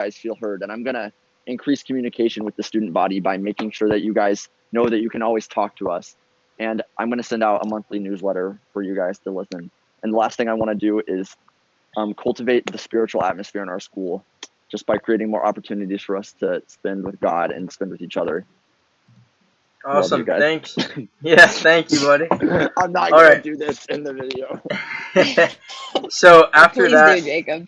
guys feel heard, and I'm going to increase communication with the student body by making sure that you guys know that you can always talk to us. And I'm going to send out a monthly newsletter for you guys to listen. And the last thing I want to do is cultivate the spiritual atmosphere in our school just by creating more opportunities for us to spend with God and spend with each other. Awesome. Thanks. Yeah, thank you, buddy. I'm not going to do this in the video. So after that, do, Jacob.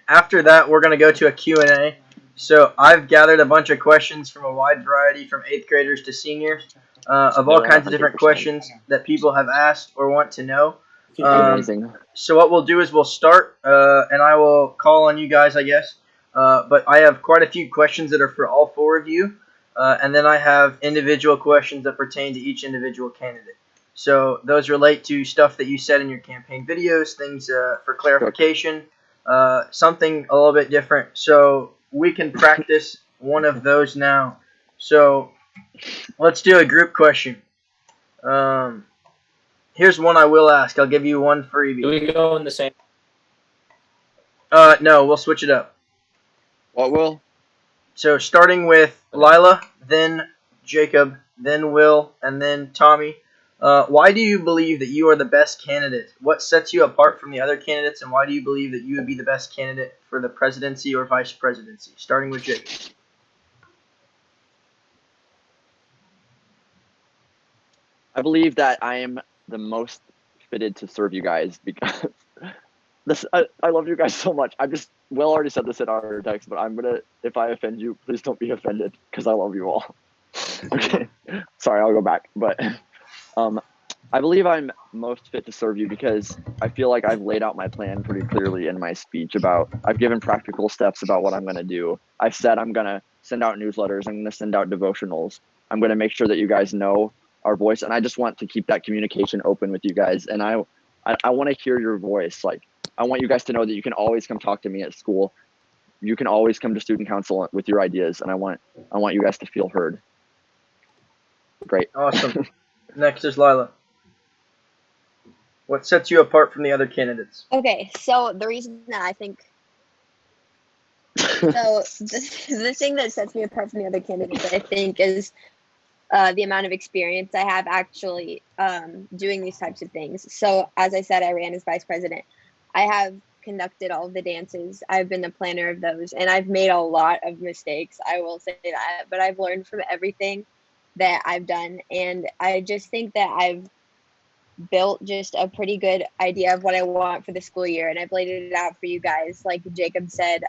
After that, we're going to go to a Q&A. So I've gathered a bunch of questions from a wide variety, from 8th graders to seniors, of all kinds of different questions that people have asked or want to know. Amazing. So what we'll do is we'll start, and I will call on you guys, I guess. But I have quite a few questions that are for all 4 of you, and then I have individual questions that pertain to each individual candidate. So those relate to stuff that you said in your campaign videos, things for clarification, something a little bit different. So we can practice one of those now. So let's do a group question. Here's one I will ask. I'll give you one freebie. Do we go in the same? No, we'll switch it up. What will? So starting with Lila, then Jacob, then Will, and then Tommy. Why do you believe that you are the best candidate? What sets you apart from the other candidates, and why do you believe that you would be the best candidate for the presidency or vice presidency? Starting with Jacob. I believe that I am the most fitted to serve you guys because I love you guys so much. Will already said this in our text, but if I offend you, please don't be offended because I love you all. Okay. Sorry, I'll go back. But I believe I'm most fit to serve you because I feel like I've laid out my plan pretty clearly in my speech I've given practical steps about what I'm going to do. I've said I'm going to send out newsletters. I'm going to send out devotionals. I'm going to make sure that you guys know our voice. And I just want to keep that communication open with you guys. And I want to hear your voice. Like, I want you guys to know that you can always come talk to me at school. You can always come to student council with your ideas. And I want you guys to feel heard. Great. Awesome. Next is Lila. What sets you apart from the other candidates? Okay, so the reason that I think the thing that sets me apart from the other candidates, I think, is the amount of experience I have actually doing these types of things. So as I said, I ran as vice president. I have conducted all of the dances. I've been the planner of those, and I've made a lot of mistakes. I will say that, but I've learned from everything that I've done. And I just think that I've built just a pretty good idea of what I want for the school year. And I've laid it out for you guys. Like Jacob said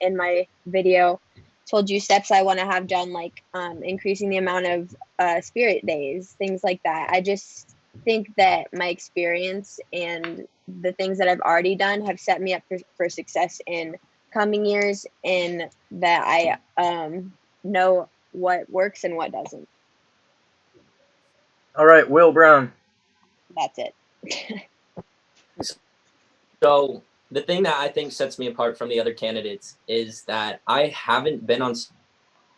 in my video, told you steps I want to have done, like increasing the amount of spirit days, things like that. I just think that my experience and the things that I've already done have set me up for success in coming years, and that I know what works and what doesn't. All right, Will Brown. That's it. So the thing that I think sets me apart from the other candidates is that I haven't been on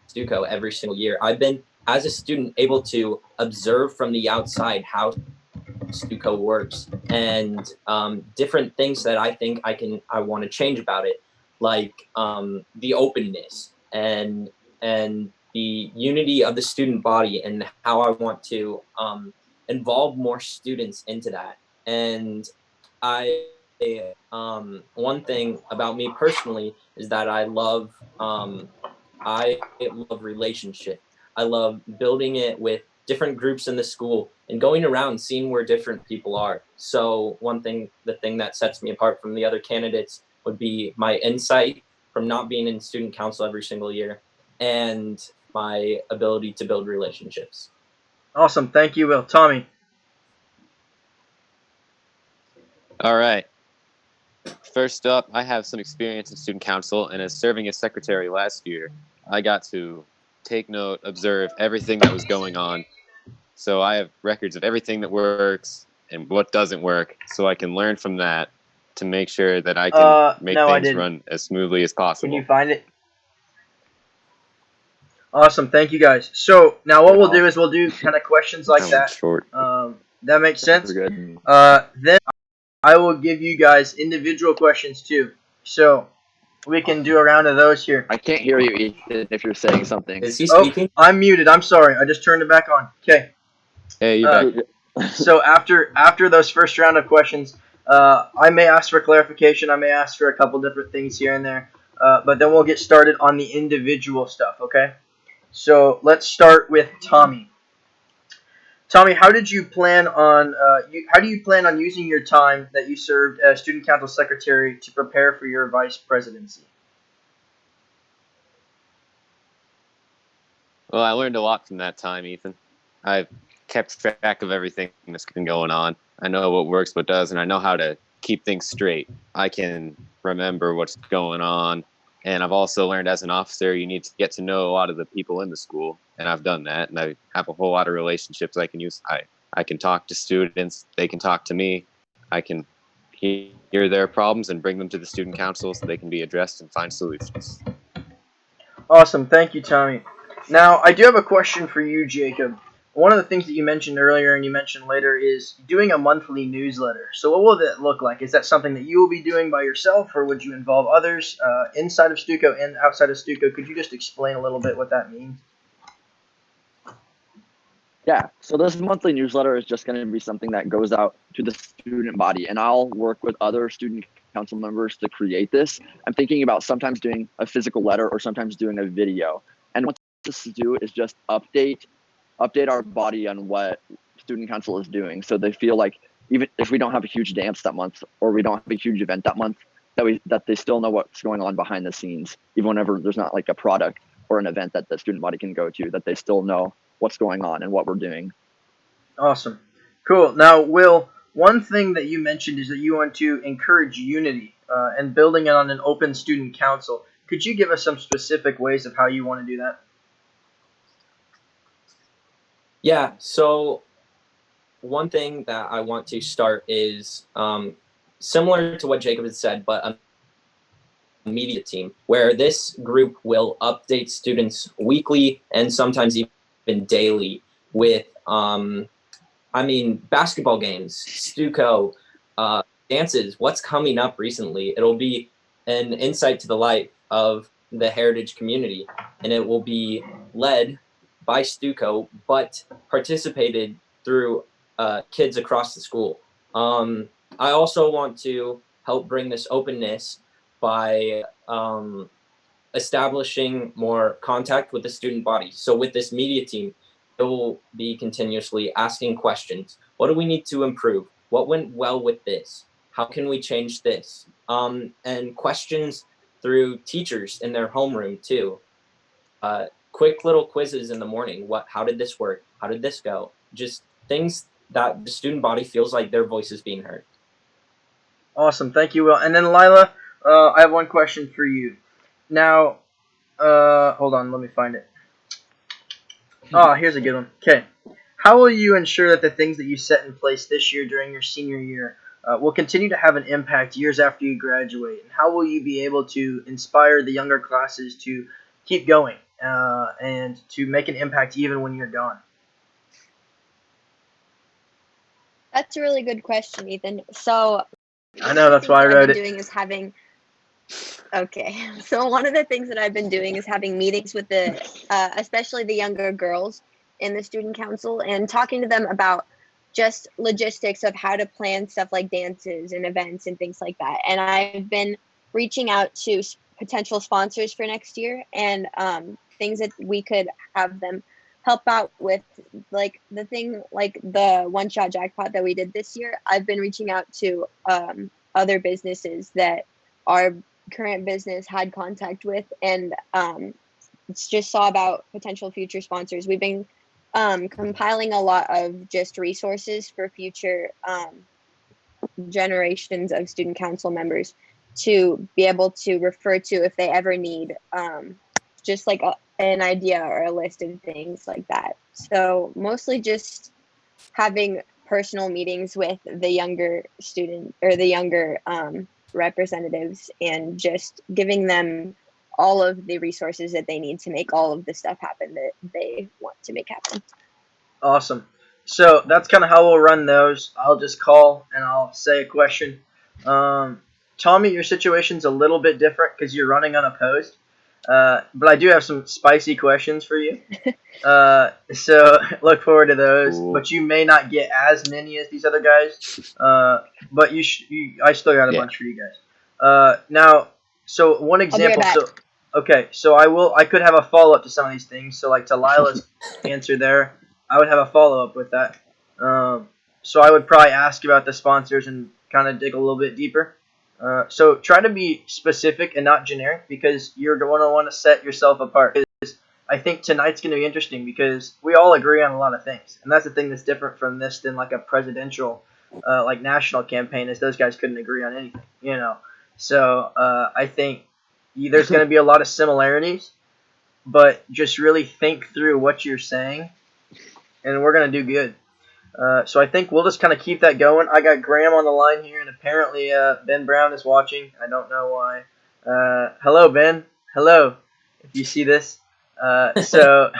Stuco every single year. I've been, as a student, able to observe from the outside how Stuco works and different things that I think I want to change about it, like the openness and the unity of the student body, and how I want to involve more students into that. And one thing about me personally is that I love relationship. I love building it with different groups in the school and going around seeing where different people are. So the thing that sets me apart from the other candidates would be my insight from not being in student council every single year, and my ability to build relationships. Awesome. Thank you, Will. Tommy. All right. First up, I have some experience in student council, and as serving as secretary last year, I got to take note, observe everything that was going on. So I have records of everything that works and what doesn't work, so I can learn from that to make sure that I can make things run as smoothly as possible. Can you find it? Awesome. Thank you, guys. So now what we'll do is we'll do kind of questions like that. Short. That makes sense? Good. Then I will give you guys individual questions too. So we can do a round of those here. I can't hear you, Ethan, if you're saying something. Is he Oh, speaking? I'm muted. I'm sorry. I just turned it back on. Okay. Hey, you back? So after those first round of questions, I may ask for clarification. I may ask for a couple different things here and there. But then we'll get started on the individual stuff. Okay. So let's start with Tommy. Tommy, how do you plan on using your time that you served as student council secretary to prepare for your vice presidency? Well, I learned a lot from that time, Ethan. I've kept track of everything that's been going on. I know what works, what doesn't. I know how to keep things straight. I can remember what's going on. And I've also learned as an officer, you need to get to know a lot of the people in the school. And I've done that. And I have a whole lot of relationships I can use. I can talk to students. They can talk to me. I can hear their problems and bring them to the student council so they can be addressed and find solutions. Awesome. Thank you, Tommy. Now, I do have a question for you, Jacob. One of the things that you mentioned earlier and you mentioned later is doing a monthly newsletter. So what will that look like? Is that something that you will be doing by yourself, or would you involve others inside of Stuco and outside of Stuco? Could you just explain a little bit what that means? Yeah, so this monthly newsletter is just going to be something that goes out to the student body, and I'll work with other student council members to create this. I'm thinking about sometimes doing a physical letter or sometimes doing a video. And what this to do is just update our body on what student council is doing, so they feel like even if we don't have a huge dance that month or we don't have a huge event that month, that they still know what's going on behind the scenes, even whenever there's not like a product or an event that the student body can go to, that they still know what's going on and what we're doing. Awesome. Cool. Now, Will, one thing that you mentioned is that you want to encourage unity and building it on an open student council. Could you give us some specific ways of how you want to do that? Yeah, so one thing that I want to start is similar to what Jacob had said, but a media team where this group will update students weekly and sometimes even daily with, basketball games, Stuco, dances, what's coming up recently. It'll be an insight to the life of the heritage community, and it will be led by Stuco, but participated through kids across the school. I also want to help bring this openness by establishing more contact with the student body. So with this media team, it will be continuously asking questions. What do we need to improve? What went well with this? How can we change this? And questions through teachers in their homeroom too. Quick little quizzes in the morning. How did this work? How did this go? Just things that the student body feels like their voice is being heard. Awesome. Thank you, Will. And then, Lila, I have one question for you. Now, hold on. Let me find it. Oh, here's a good one. Okay. How will you ensure that the things that you set in place this year during your senior year will continue to have an impact years after you graduate? And how will you be able to inspire the younger classes to keep going and to make an impact even when you're gone? That's a really good question, Ethan. So I know, that's why I wrote it. Okay, so one of the things that I've been doing is having meetings with especially the younger girls in the student council, and talking to them about just logistics of how to plan stuff like dances and events and things like that. And I've been reaching out to potential sponsors for next year, and things that we could have them help out with, like the thing like the one-shot jackpot that we did this year. I've been reaching out to other businesses that our current business had contact with, and just saw about potential future sponsors. We've been compiling a lot of just resources for future generations of student council members to be able to refer to if they ever need just like an idea or a list of things like that. So mostly just having personal meetings with the younger student or the younger representatives, and just giving them all of the resources that they need to make all of the stuff happen that they want to make happen. Awesome. So that's kind of how we'll run those. I'll just call and I'll say a question. Tommy, your situation's a little bit different because you're running unopposed. But I do have some spicy questions for you. So look forward to those. Ooh. But you may not get as many as these other guys. But I still got a Yeah. bunch for you guys. Now, so one example. back. So okay, so I could have a follow up to some of these things. So like to Lila's answer there, I would have a follow up with that. So I would probably ask about the sponsors and kind of dig a little bit deeper. So try to be specific and not generic because you're going to want to set yourself apart. I think tonight's going to be interesting because we all agree on a lot of things, and that's the thing that's different from this than like a presidential, like national campaign. Is those guys couldn't agree on anything, you know. So I think there's going to be a lot of similarities, but just really think through what you're saying, and we're going to do good. So I think we'll just kind of keep that going. I got Graham on the line here, and apparently Ben Brown is watching. I don't know why. Hello, Ben. Hello, if you see this. So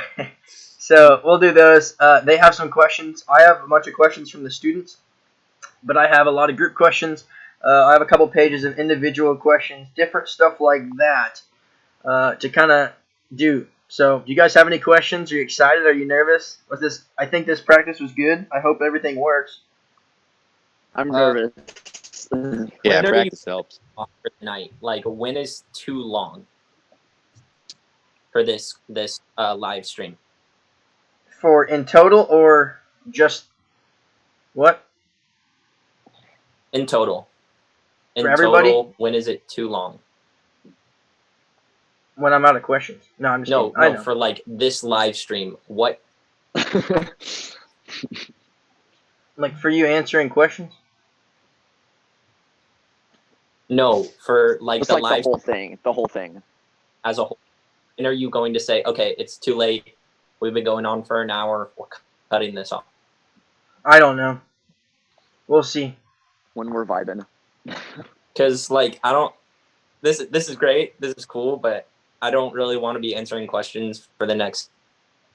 we'll do those. They have some questions. I have a bunch of questions from the students, but I have a lot of group questions. I have a couple pages of individual questions, different stuff like that to kind of do. So, do you guys have any questions? Are you excited? Are you nervous? I think this practice was good. I hope everything works. I'm nervous. Yeah, When are practice helps. For tonight, like when is too long for this live stream? For in total or just what? In total. For everybody? Total, when is it too long? When I'm out of questions. No, I'm just No, kidding. I know. for like this live stream, what? Like for you answering questions? No, for like Just the like live the whole thing. as a whole. And are you going to say, okay, it's too late. We've been going on for an hour. We're cutting this off. I don't know. We'll see. When we're vibing. Because like I don't. This is great. This is cool, but I don't really want to be answering questions for the next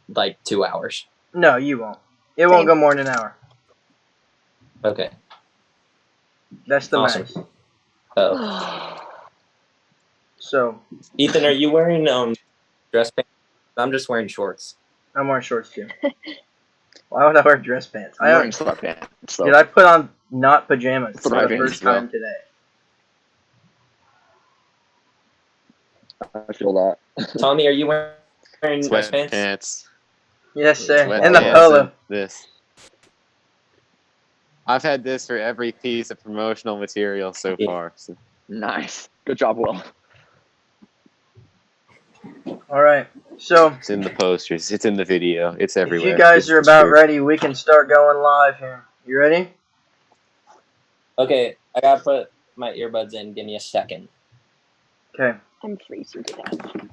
like 2 hours. No, you won't. It won't go more than an hour. Okay. That's the Awesome. max. So Ethan, are you wearing dress pants? I'm just wearing shorts. I'm wearing shorts too. Why would I wear dress pants? I'm wearing sweatpants. So. Dude, I put on not pajamas for the Sweatpants first as well. time today. I feel that. Tommy, are you wearing dress pants? Sweatpants. Yes, sir. Sweatpants And the polo. and this. I've had this for every piece of promotional material so far. So. Nice. Good job, Will. All right. So It's in the posters. It's in the video. It's everywhere. if you guys It's are about true. ready, we can start going live here. You ready? Okay, I gotta put my earbuds in. Give me a second. Okay. I'm freezing to death.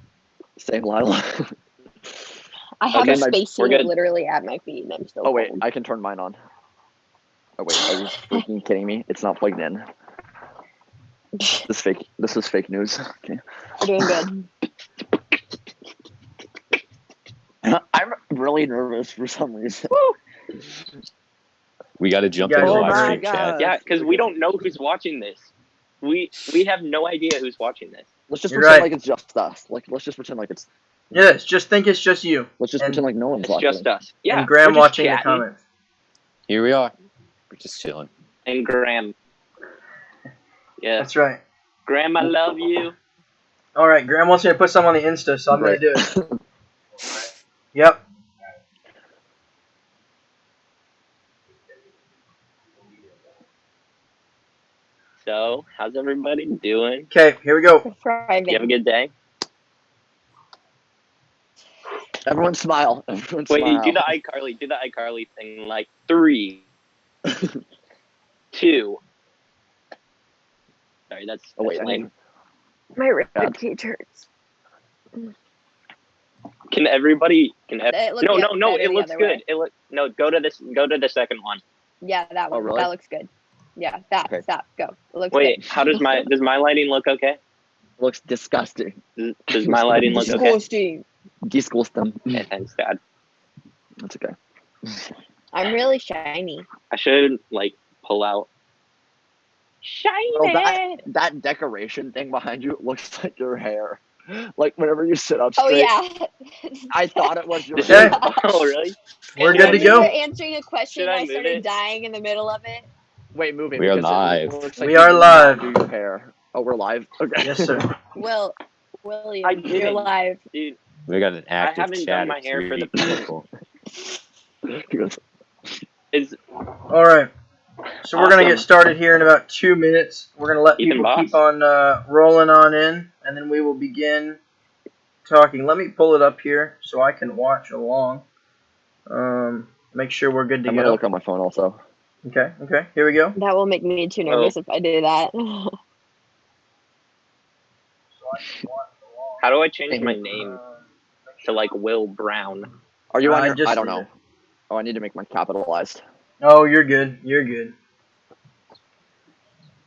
Same Lila. I have Okay, a space we're heater good. literally at my feet, and I'm still. Oh wait, cold. I can turn mine on. Oh wait, are you freaking kidding me? It's not plugged in. This is fake news. Okay. You're doing good. I'm really nervous for some reason. We got to jump You into guys the are live ready? stream chat. Yeah, because we don't know who's watching this. We have no idea who's watching this. Let's just You're pretend right. like it's just us. Let's just pretend like it's. Yes. Just think it's just you. Let's just And- pretend like no one's It's watching. just us. Yeah, and Graham we're just watching the chatting. comments. Here we are. We're just chilling. And Graham. Yeah, That's right. Graham, I love you. All right. Graham wants me to put some on the Insta, so I'm Right. going to do it. Yep. So, how's everybody doing? Okay. Here we go. Thriving. You have a good day? Everyone smile. Everyone Wait, smile. do the iCarly thing. Like 3, 2. Sorry, that's Oh wait, lame. My rib God. cage hurts. Can everybody? It looks No, better it the looks other good. way. Go to the second one. Yeah, that one. Oh, really? That looks good. Yeah, that. Okay. Stop. Go. It looks Wait, good. how does my lighting look okay? Looks disgusting. Does my lighting look okay? Disgusting. Disgusting. Okay, thanks, Dad. That's okay. I'm really shiny. I should like pull out Shine Well, it. that decoration thing behind you looks like your hair. Like whenever you sit up Oh straight, yeah. I thought it was your This hair. is, oh, really? We're Should good I to When you were go. answering a question, Should I I move started it? dying in the middle of it. Wait, move it We are because live. it looks like We you are did not live. do your hair. Oh, we're live. Okay. Yes, sir. William, I you're didn't. live. Dude, We got an active haven't chat done my of hair for 3 the- people. He goes, is All right. So we're gonna get Awesome. started here in about 2 minutes. We're gonna let Ethan people Boss. keep on rolling on in, and then we will begin talking. Let me pull it up here so I can watch along. Make sure we're good to I'm gonna go. look on my phone also. Okay. Here we go. That will make me too nervous if I do that. how do I change my name to like Will Brown? Are you on your? Just I don't leave know. it. Oh, I need to make mine capitalized. Oh, you're good. You're good.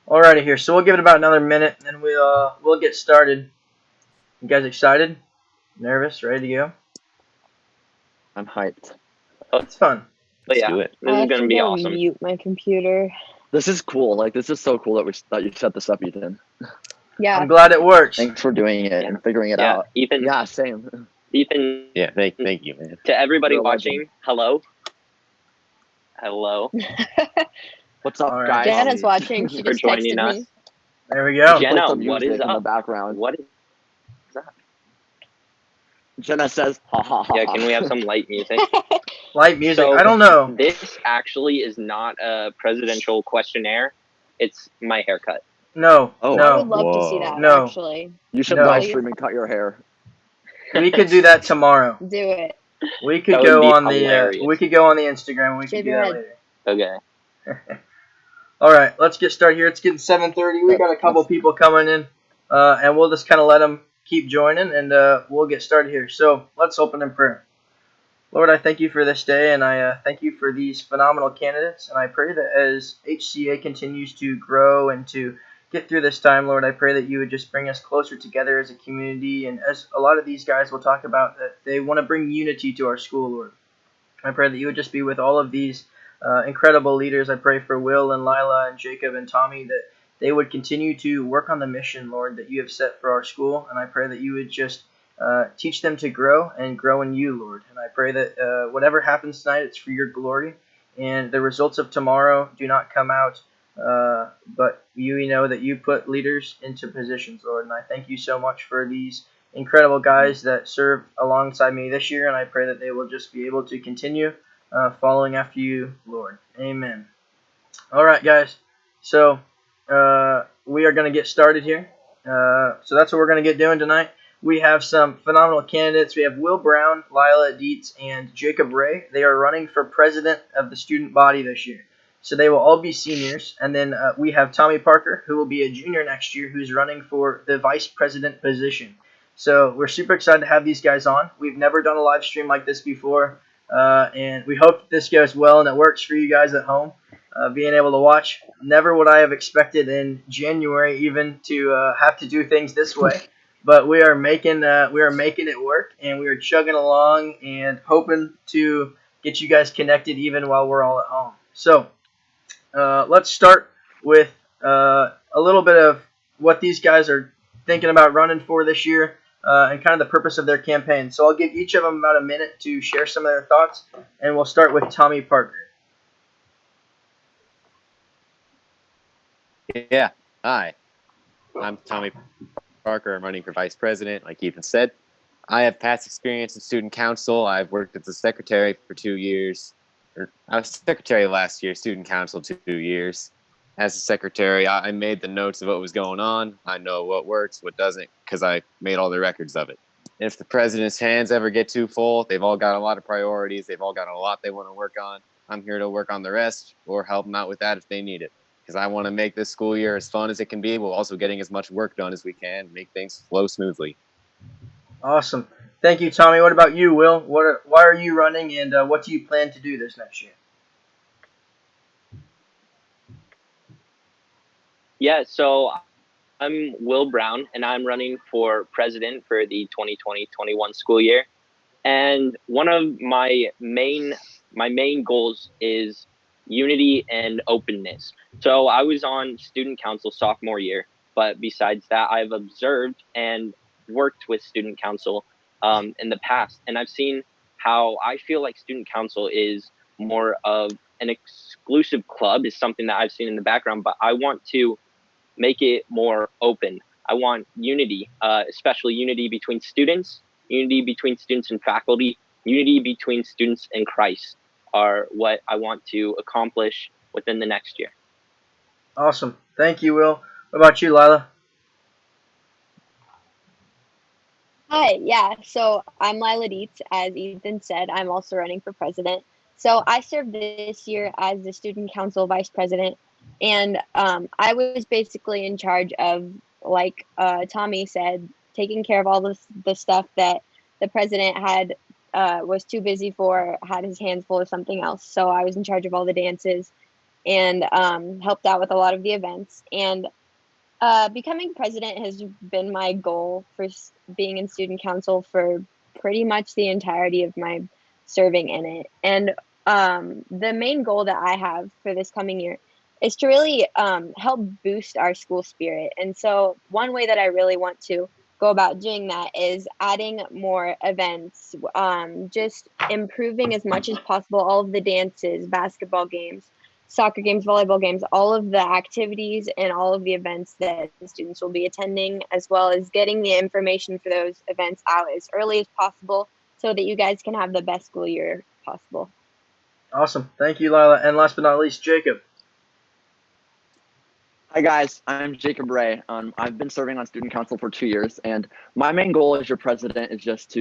Alrighty here. So we'll give it about another minute, and then we'll get started. You guys excited? Nervous? Ready to go? I'm hyped. It's fun. But Let's yeah, do it. this I is have gonna to be go awesome. mute my computer. This is cool. Like this is so cool that you set this up, Ethan. Yeah. I'm glad it works. Thanks for doing it and figuring it Yeah, out. Ethan. Yeah, same. Ethan. Yeah, thank you, man. To everybody You're a watching, legend. hello. Hello. What's up, All right. guys? Jenna's watching. She For just joining texted us. me. There we go. Play Jenna, some what music is in the up? background. What is Jenna says, "Ha ha ha." Yeah, can we have some light music? Light music. So- I don't know. This actually is not a presidential questionnaire. It's my haircut. No. Oh. I would No. love to see Whoa. that, No. actually. You should No. live stream and cut your hair. We could do that tomorrow. Do it. We could That would go be on the hilarious. we could go on the Instagram. And we could Shave do your that head. later. Okay. All right, let's get started here. It's getting 7:30. We Yeah, got a couple let's- people coming in, and we'll just kind of let them keep joining, and we'll get started here. So let's open in prayer. Lord, I thank you for this day, and I thank you for these phenomenal candidates, and I pray that as HCA continues to grow and to get through this time, Lord, I pray that you would just bring us closer together as a community, and as a lot of these guys will talk about, that they want to bring unity to our school, Lord. I pray that you would just be with all of these incredible leaders. I pray for Will and Lila and Jacob and Tommy that they would continue to work on the mission, Lord, that you have set for our school, and I pray that you would just teach them to grow and grow in you, Lord. And I pray that whatever happens tonight, it's for your glory, and the results of tomorrow do not come out, but we know that you put leaders into positions, Lord. And I thank you so much for these incredible guys that served alongside me this year, and I pray that they will just be able to continue following after you, Lord. Amen. All right, guys. So we are going to get started here. So that's what we're going to get doing tonight. We have some phenomenal candidates. We have Will Brown, Lila Dietz, and Jacob Ray. They are running for president of the student body this year. So they will all be seniors. And then we have Tommy Parker, who will be a junior next year, who's running for the vice president position. So we're super excited to have these guys on. We've never done a live stream like this before, and we hope this goes well and it works for you guys at home, being able to watch. Never would I have expected in January even to have to do things this way, but we are making it work, and we are chugging along and hoping to get you guys connected even while we're all at home. So let's start with a little bit of what these guys are thinking about running for this year, and kind of the purpose of their campaign. So I'll give each of them about a minute to share some of their thoughts, and we'll start with Tommy Parker. Yeah. Hi. I'm Tommy Parker. I'm running for vice president, like Ethan said. I have past experience in student council. I've worked as a secretary for 2 years. I was secretary last year, student council 2 years. As a secretary, I made the notes of what was going on. I know what works, what doesn't, because I made all the records of it. And if the president's hands ever get too full, they've all got a lot of priorities. They've all got a lot they want to work on. I'm here to work on the rest or help them out with that if they need it. Because I want to make this school year as fun as it can be, while also getting as much work done as we can, make things flow smoothly. Awesome. Thank you, Tommy. What about you, Will? Why are you running, and what do you plan to do this next year? Yeah, so I'm Will Brown, and I'm running for president for the 2020-21 school year. And one of my main goals is unity and openness. So I was on student council sophomore year, but besides that, I've observed and worked with student council in the past, and I've seen how I feel like student council is more of an exclusive club is something that I've seen in the background, but I want to make it more open. I want unity, especially unity between students, unity between students and faculty, unity between students and Christ are what I want to accomplish within the next year. Awesome. Thank you, Will. What about you, Lila? Hi, yeah. So I'm Lila Dietz. As Ethan said, I'm also running for president. So I served this year as the student council vice president, and I was basically in charge of, like Tommy said, taking care of all the stuff that the president had was too busy for, had his hands full of something else. So I was in charge of all the dances and helped out with a lot of the events. And becoming president has been my goal for being in student council for pretty much the entirety of my serving in it. And the main goal that I have for this coming year is to really help boost our school spirit. And so, one way that I really want to go about doing that is adding more events, just improving as much as possible all of the dances, basketball games, soccer games, volleyball games, all of the activities and all of the events that the students will be attending, as well as getting the information for those events out as early as possible so that you guys can have the best school year possible. Awesome. Thank you, Lila. And last but not least, Jacob. Hi guys, I'm Jacob Ray. I've been serving on student council for 2 years, and my main goal as your president is just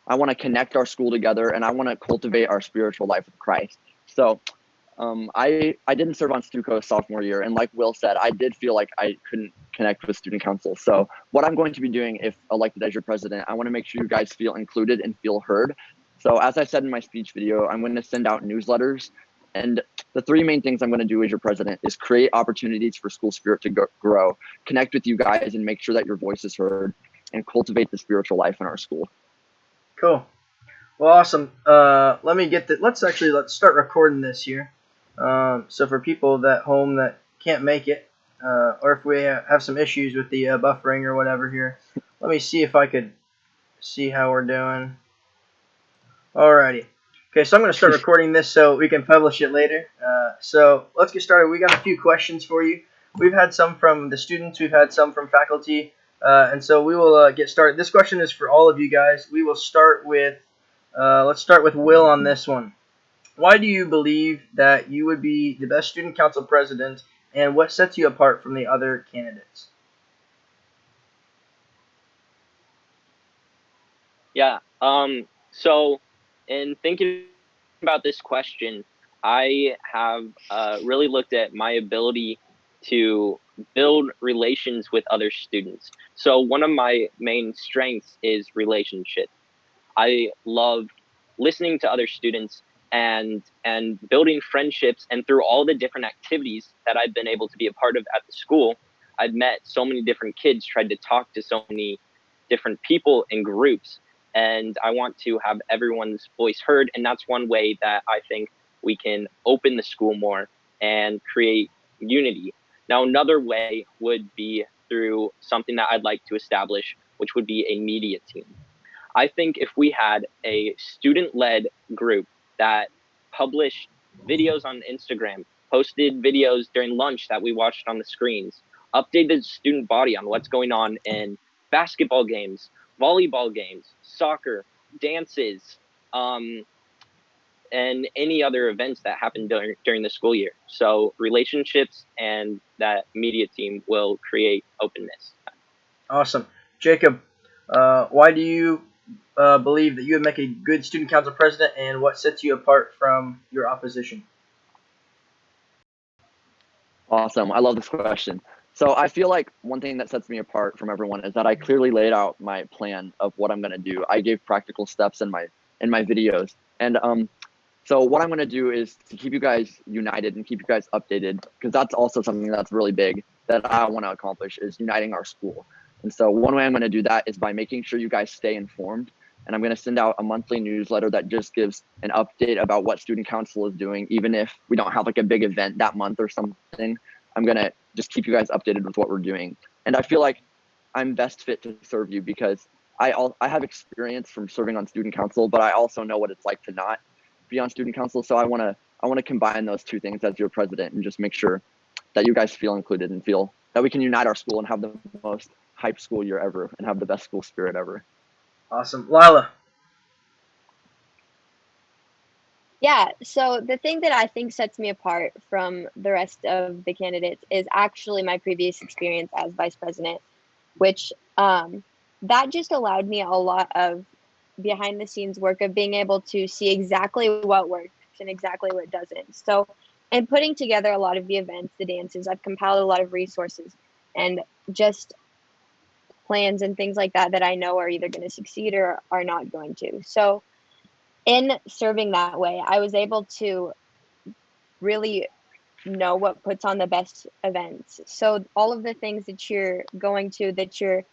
I want to connect our school together, and I want to cultivate our spiritual life with Christ. So I didn't serve on Stuco sophomore year, and like Will said, I did feel like I couldn't connect with student council. So what I'm going to be doing if elected as your president, I want to make sure you guys feel included and feel heard. So as I said in my speech video, I'm going to send out newsletters, and the three main things I'm going to do as your president is create opportunities for school spirit to grow, connect with you guys, and make sure that your voice is heard, and cultivate the spiritual life in our school. Cool. Well, awesome. Let's start recording this here. So for people at home that can't make it, or if we have some issues with the buffering or whatever here, let me see if I could see how we're doing. Alrighty. Okay, so I'm going to start recording this so we can publish it later. So let's get started. We got a few questions for you. We've had some from the students. We've had some from faculty. And so we will get started. This question is for all of you guys. We will start with, let's start with Will on this one. Why do you believe that you would be the best student council president, and what sets you apart from the other candidates? Yeah. So in thinking about this question, I have really looked at my ability to build relations with other students. So one of my main strengths is relationship. I love listening to other students and building friendships, and through all the different activities that I've been able to be a part of at the school, I've met so many different kids, tried to talk to so many different people in groups, and I want to have everyone's voice heard, and that's one way that I think we can open the school more and create unity. Now, another way would be through something that I'd like to establish, which would be a media team. I think if we had a student-led group that published videos on Instagram, posted videos during lunch that we watched on the screens, updated the student body on what's going on in basketball games, volleyball games, soccer, dances, and any other events that happen during the school year. So relationships and that media team will create openness. Awesome. Jacob, why do you believe that you would make a good student council president, and what sets you apart from your opposition? Awesome. I love this question. So I feel like one thing that sets me apart from everyone is that I clearly laid out my plan of what I'm going to do. I gave practical steps in my videos. And so what I'm going to do is to keep you guys united and keep you guys updated, because that's also something that's really big that I want to accomplish, is uniting our school. And so one way I'm going to do that is by making sure you guys stay informed. and I'm going to send out a monthly newsletter that just gives an update about what student council is doing. Even if we don't have like a big event that month or something, I'm going to just keep you guys updated with what we're doing. And I feel like I'm best fit to serve you because I have experience from serving on student council, but I also know what it's like to not be on student council. So I want to combine those two things as your president and just make sure that you guys feel included and feel that we can unite our school and have the most hype school year ever and have the best school spirit ever. Awesome. Lila. Yeah, so the thing that I think sets me apart from the rest of the candidates is actually my previous experience as vice president, which that just allowed me a lot of behind the scenes work of being able to see exactly what works and exactly what doesn't. So, and putting together a lot of the events, the dances, I've compiled a lot of resources and just plans and things like that that I know are either going to succeed or are not going to. So, in serving that way, I was able to really know what puts on the best events. So all of the things that you're going to, that you're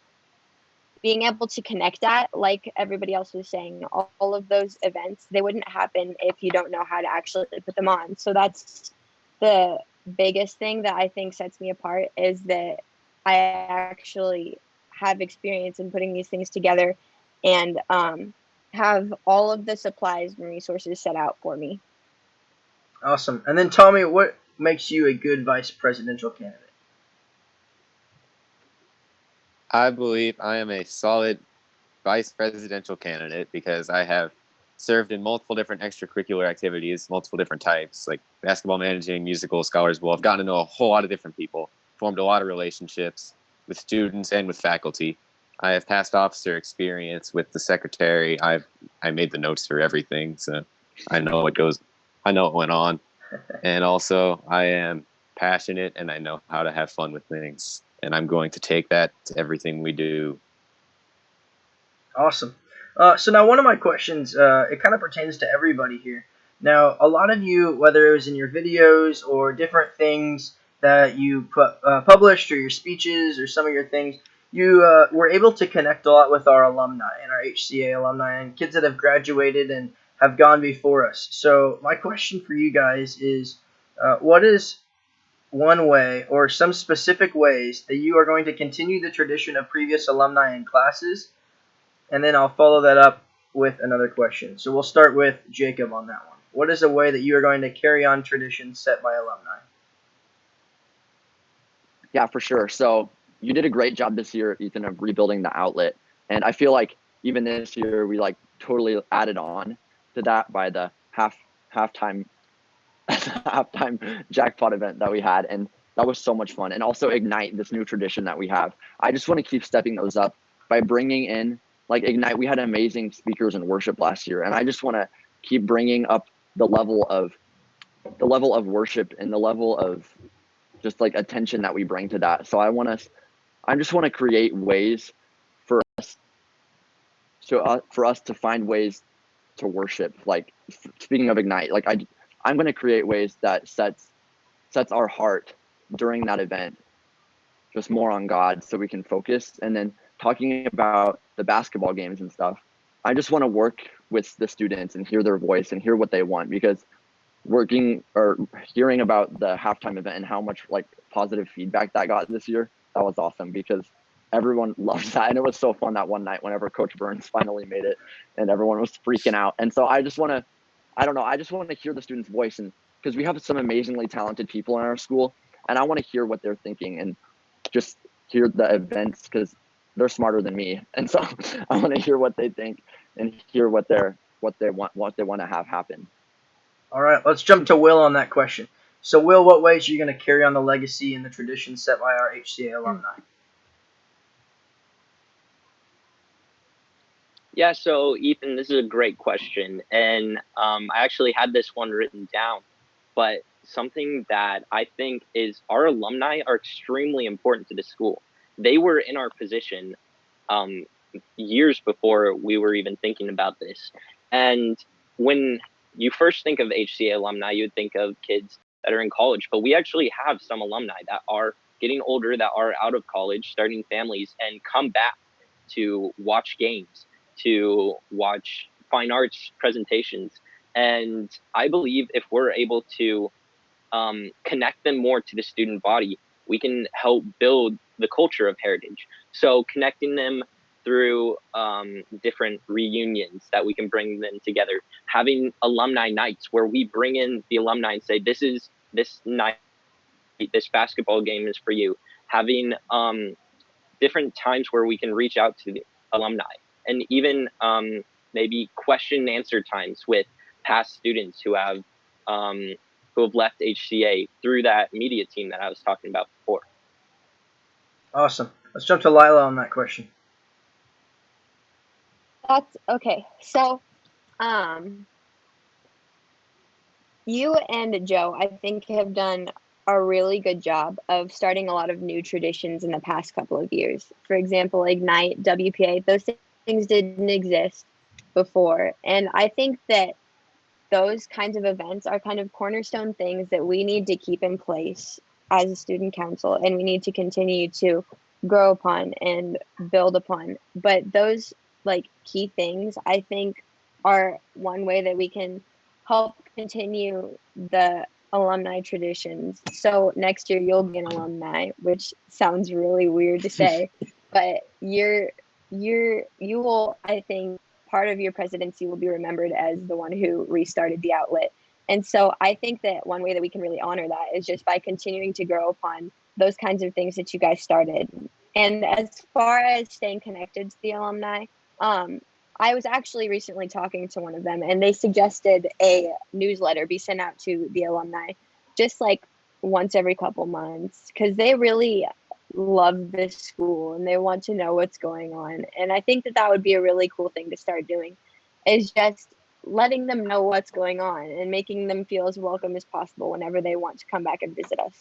being able to connect at, like everybody else was saying, all of those events, they wouldn't happen if you don't know how to actually put them on. So that's the biggest thing that I think sets me apart, is that I actually have experience in putting these things together and have all of the supplies and resources set out for me. Awesome. And then Tommy, what makes you a good vice presidential candidate? I believe I am a solid vice presidential candidate because I have served in multiple different extracurricular activities, multiple different types, like basketball managing, musical, scholars bowl. I've gotten to know a whole lot of different people, formed a lot of relationships with students and with faculty. I have past officer experience with the secretary. I made the notes for everything, so I know what went on. And also I am passionate and I know how to have fun with things. And I'm going to take that to everything we do. Awesome. So now one of my questions, it kind of pertains to everybody here. Now, a lot of you, whether it was in your videos or different things that you published or your speeches or some of your things, you were able to connect a lot with our alumni and our HCA alumni and kids that have graduated and have gone before us. So my question for you guys is, what is one way or some specific ways that you are going to continue the tradition of previous alumni and classes? And then I'll follow that up with another question. So we'll start with Jacob on that one. What is a way that you are going to carry on traditions set by alumni? Yeah, for sure. So you did a great job this year, Ethan, of rebuilding the outlet. And I feel like even this year we like totally added on to that by the halftime halftime jackpot event that we had. And that was so much fun. And also Ignite, this new tradition that we have. I just want to keep stepping those up by bringing in, like Ignite, we had amazing speakers in worship last year. And I just want to keep bringing up the level of worship and the level of just like attention that we bring to that. So I just want to create ways for us to find ways to worship. Like speaking of Ignite, like I'm going to create ways that sets our heart during that event just more on God so we can focus. And then talking about the basketball games and stuff, I just want to work with the students and hear their voice and hear what they want, because working or hearing about the halftime event and how much like positive feedback that got this year, that was awesome because everyone loves that. And it was so fun that one night whenever Coach Burns finally made it and everyone was freaking out. And so I just want to hear the students' voice, and because we have some amazingly talented people in our school, and I want to hear what they're thinking and just hear the events because they're smarter than me. And so I want to hear what they think and hear what they want to have happen. All right, let's jump to Will on that question. So, Will, what ways are you going to carry on the legacy and the tradition set by our HCA alumni? Yeah, so Ethan, this is a great question. And I actually had this one written down. But something that I think is our alumni are extremely important to the school. They were in our position years before we were even thinking about this. And when you first think of HCA alumni, you would think of kids that are in college. But we actually have some alumni that are getting older, that are out of college, starting families, and come back to watch games, to watch fine arts presentations. And I believe if we're able to connect them more to the student body, we can help build the culture of heritage. So connecting them through different reunions that we can bring them together, having alumni nights where we bring in the alumni and say, this night, this basketball game is for you. Having different times where we can reach out to the alumni, and even maybe question and answer times with past students who have left HCA through that media team that I was talking about before. Awesome. Let's jump to Lila on that question. That's okay. So, you and Joe, I think, have done a really good job of starting a lot of new traditions in the past couple of years. For example, Ignite, WPA, those things didn't exist before. And I think that those kinds of events are kind of cornerstone things that we need to keep in place as a student council, and we need to continue to grow upon and build upon. But those key things, I think, are one way that we can help continue the alumni traditions. So next year you'll be an alumni, which sounds really weird to say, but you will, I think, part of your presidency will be remembered as the one who restarted the outlet. And so I think that one way that we can really honor that is just by continuing to grow upon those kinds of things that you guys started. And as far as staying connected to the alumni, I was actually recently talking to one of them, and they suggested a newsletter be sent out to the alumni just once every couple months, because they really love this school and they want to know what's going on. And I think that that would be a really cool thing to start doing, is just letting them know what's going on and making them feel as welcome as possible whenever they want to come back and visit us.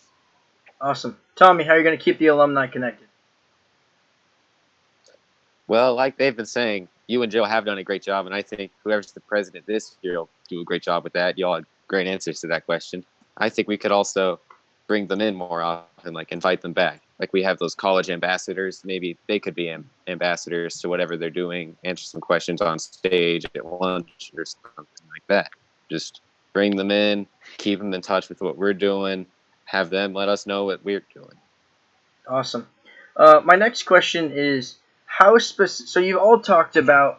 Awesome. Tommy, how are you going to keep the alumni connected? Well, like they've been saying, you and Joe have done a great job, and I think whoever's the president this year will do a great job with that. You all had great answers to that question. I think we could also bring them in more often, invite them back. Like we have those college ambassadors. Maybe they could be ambassadors to whatever they're doing, answer some questions on stage at lunch or something like that. Just bring them in, keep them in touch with what we're doing, have them let us know what we're doing. Awesome. My next question is, so you've all talked about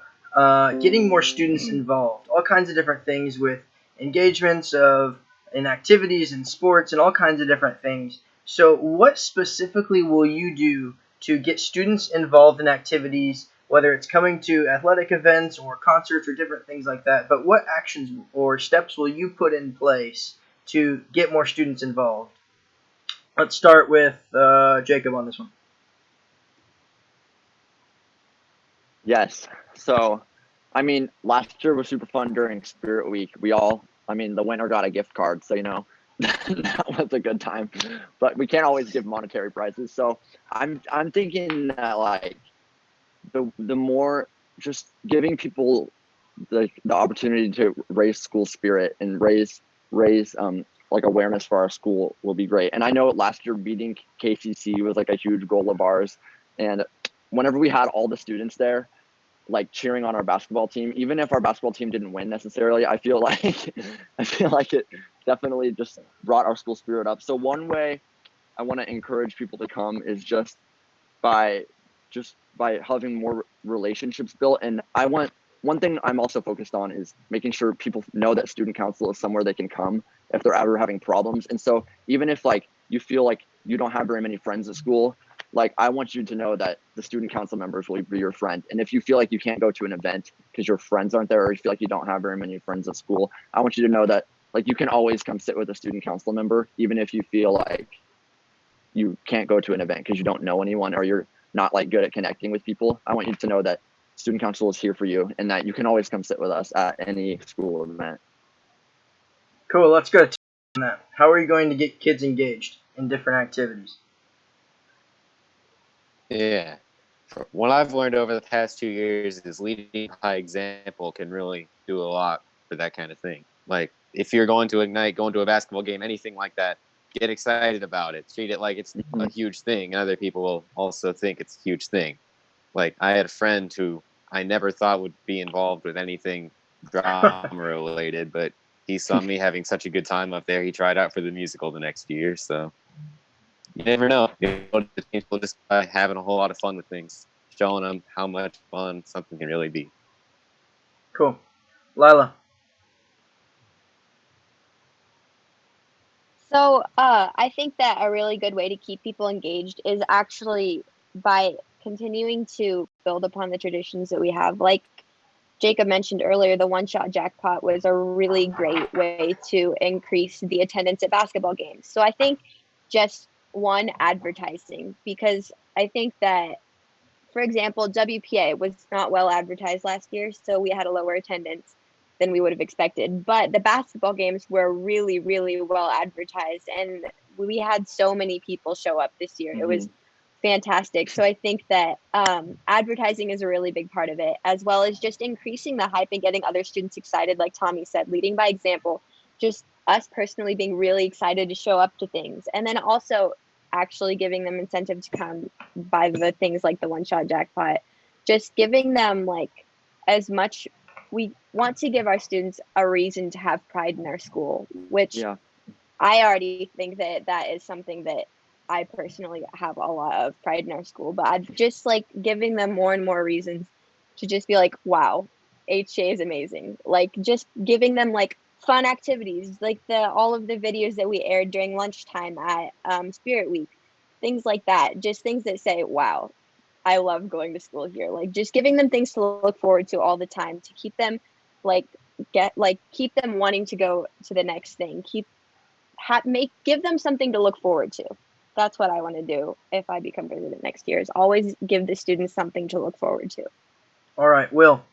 getting more students involved, all kinds of different things with engagements in activities and sports and all kinds of different things. So what specifically will you do to get students involved in activities, whether it's coming to athletic events or concerts or different things like that? But what actions or steps will you put in place to get more students involved? Let's start with Jacob on this one. Yes. So, last year was super fun during Spirit Week. The winner got a gift card, so that was a good time. But we can't always give monetary prizes. So I'm thinking that the more just giving people the opportunity to raise school spirit and raise awareness for our school will be great. And I know last year beating KCC was a huge goal of ours. And whenever we had all the students there, cheering on our basketball team, even if our basketball team didn't win necessarily, I feel like it definitely just brought our school spirit up. So one way I want to encourage people to come is just by having more relationships built. And one thing I'm also focused on is making sure people know that student council is somewhere they can come if they're ever having problems. And so even if you feel like you don't have very many friends at school, I want you to know that the student council members will be your friend. And if you feel like you can't go to an event because your friends aren't there, or you feel like you don't have very many friends at school, I want you to know that you can always come sit with a student council member, even if you feel like you can't go to an event because you don't know anyone or you're not good at connecting with people. I want you to know that student council is here for you and that you can always come sit with us at any school event. Cool. Let's go to that. How are you going to get kids engaged in different activities? Yeah. What I've learned over the past 2 years is leading by example can really do a lot for that kind of thing. If you're going to Ignite, going to a basketball game, anything like that, get excited about it. Treat it like it's a huge thing. And other people will also think it's a huge thing. I had a friend who I never thought would be involved with anything drama related, but he saw me having such a good time up there. He tried out for the musical the next year, so you never know. People just by having a whole lot of fun with things, showing them how much fun something can really be. Cool. Lila. So I think that a really good way to keep people engaged is actually by continuing to build upon the traditions that we have. Like Jacob mentioned earlier, the one-shot jackpot was a really great way to increase the attendance at basketball games. So I think just one, advertising, because I think that, for example, WPA was not well advertised last year, so we had a lower attendance than we would have expected. But the basketball games were really, really well advertised, and we had so many people show up this year. It was fantastic. So I think that advertising is a really big part of it, as well as just increasing the hype and getting other students excited, like Tommy said, leading by example, just us personally being really excited to show up to things. And then also actually giving them incentive to come by the things like the one-shot jackpot, just giving them like as much. We want to give our students a reason to have pride in our school, which I already think that that is something that I personally have a lot of pride in our school, but I'd just like giving them more and more reasons to just be like, wow, HCA is amazing. Like just giving them like fun activities, like all of the videos that we aired during lunchtime at Spirit Week, things like that. Just things that say, wow, I love going to school here. Like just giving them things to look forward to all the time to keep them like keep them wanting to go to the next thing. Give them something to look forward to. That's what I want to do if I become president next year, is always give the students something to look forward to. All right, Will.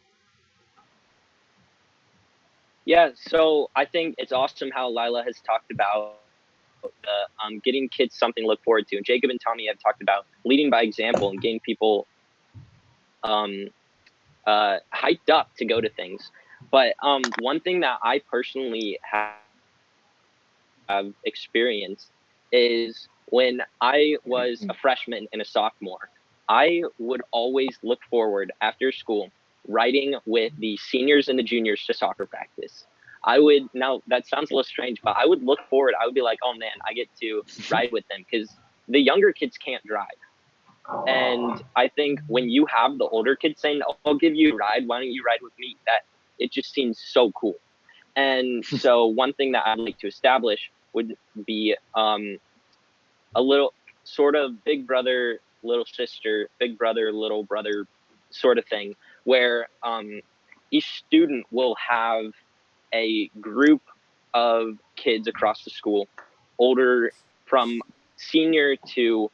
Yeah, so I think it's awesome how Lila has talked about the getting kids something to look forward to, and Jacob and Tommy have talked about leading by example and getting people hyped up to go to things. But one thing that I personally have experienced is when I was a freshman and a sophomore, I would always look forward after school riding with the seniors and the juniors to soccer practice. Now that sounds a little strange, but I would look forward. I would be like, oh man, I get to ride with them, because the younger kids can't drive. And I think when you have the older kids saying, oh, I'll give you a ride, why don't you ride with me? That it just seems so cool. And so one thing that I'd like to establish would be a little sort of big brother, little sister, big brother, little brother sort of thing, where each student will have a group of kids across the school, older from senior to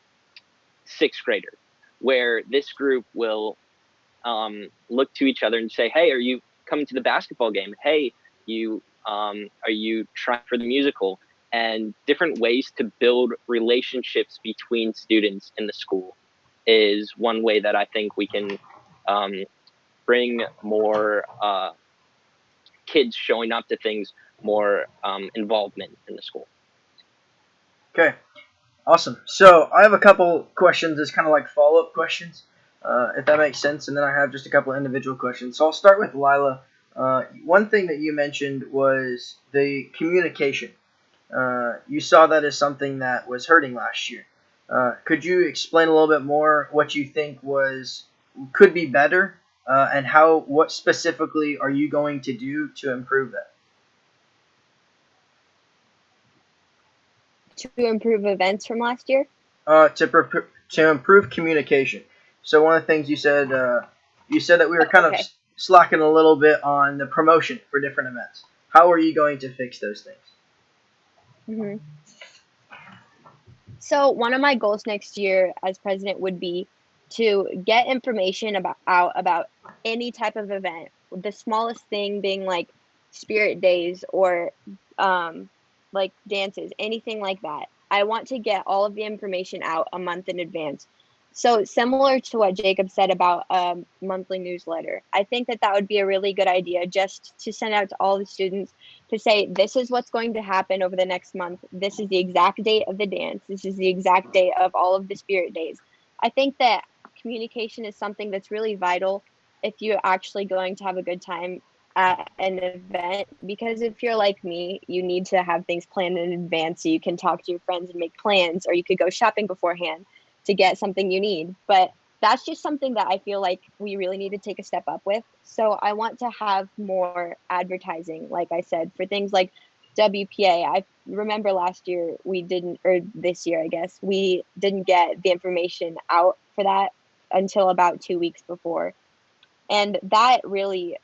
sixth grader, where this group will look to each other and say, hey, are you coming to the basketball game? Hey, are you trying for the musical? And different ways to build relationships between students in the school is one way that I think we can bring more kids showing up to things, more involvement in the school. Okay, awesome. So I have a couple questions as kind of like follow-up questions, if that makes sense, and then I have just a couple individual questions. So I'll start with Lila. One thing that you mentioned was the communication. You saw that as something that was hurting last year. Could you explain a little bit more what you think could be better, and what specifically are you going to do to improve that? To improve events from last year? To improve communication. So one of the things you said that we were kind of slacking a little bit on the promotion for different events. How are you going to fix those things? Mm-hmm. So one of my goals next year as president would be to get information about any type of event. The smallest thing being like spirit days or like dances, anything like that. I want to get all of the information out a month in advance. So similar to what Jacob said about a monthly newsletter, I think that would be a really good idea, just to send out to all the students to say, this is what's going to happen over the next month. This is the exact date of the dance. This is the exact date of all of the spirit days. I think that communication is something that's really vital if you're actually going to have a good time at an event, because if you're like me, you need to have things planned in advance so you can talk to your friends and make plans, or you could go shopping beforehand to get something you need. But that's just something that I feel like we really need to take a step up with. So I want to have more advertising, like I said, for things like WPA. I remember last year we didn't, or this year, I guess, we didn't get the information out for that until about 2 weeks before. And that really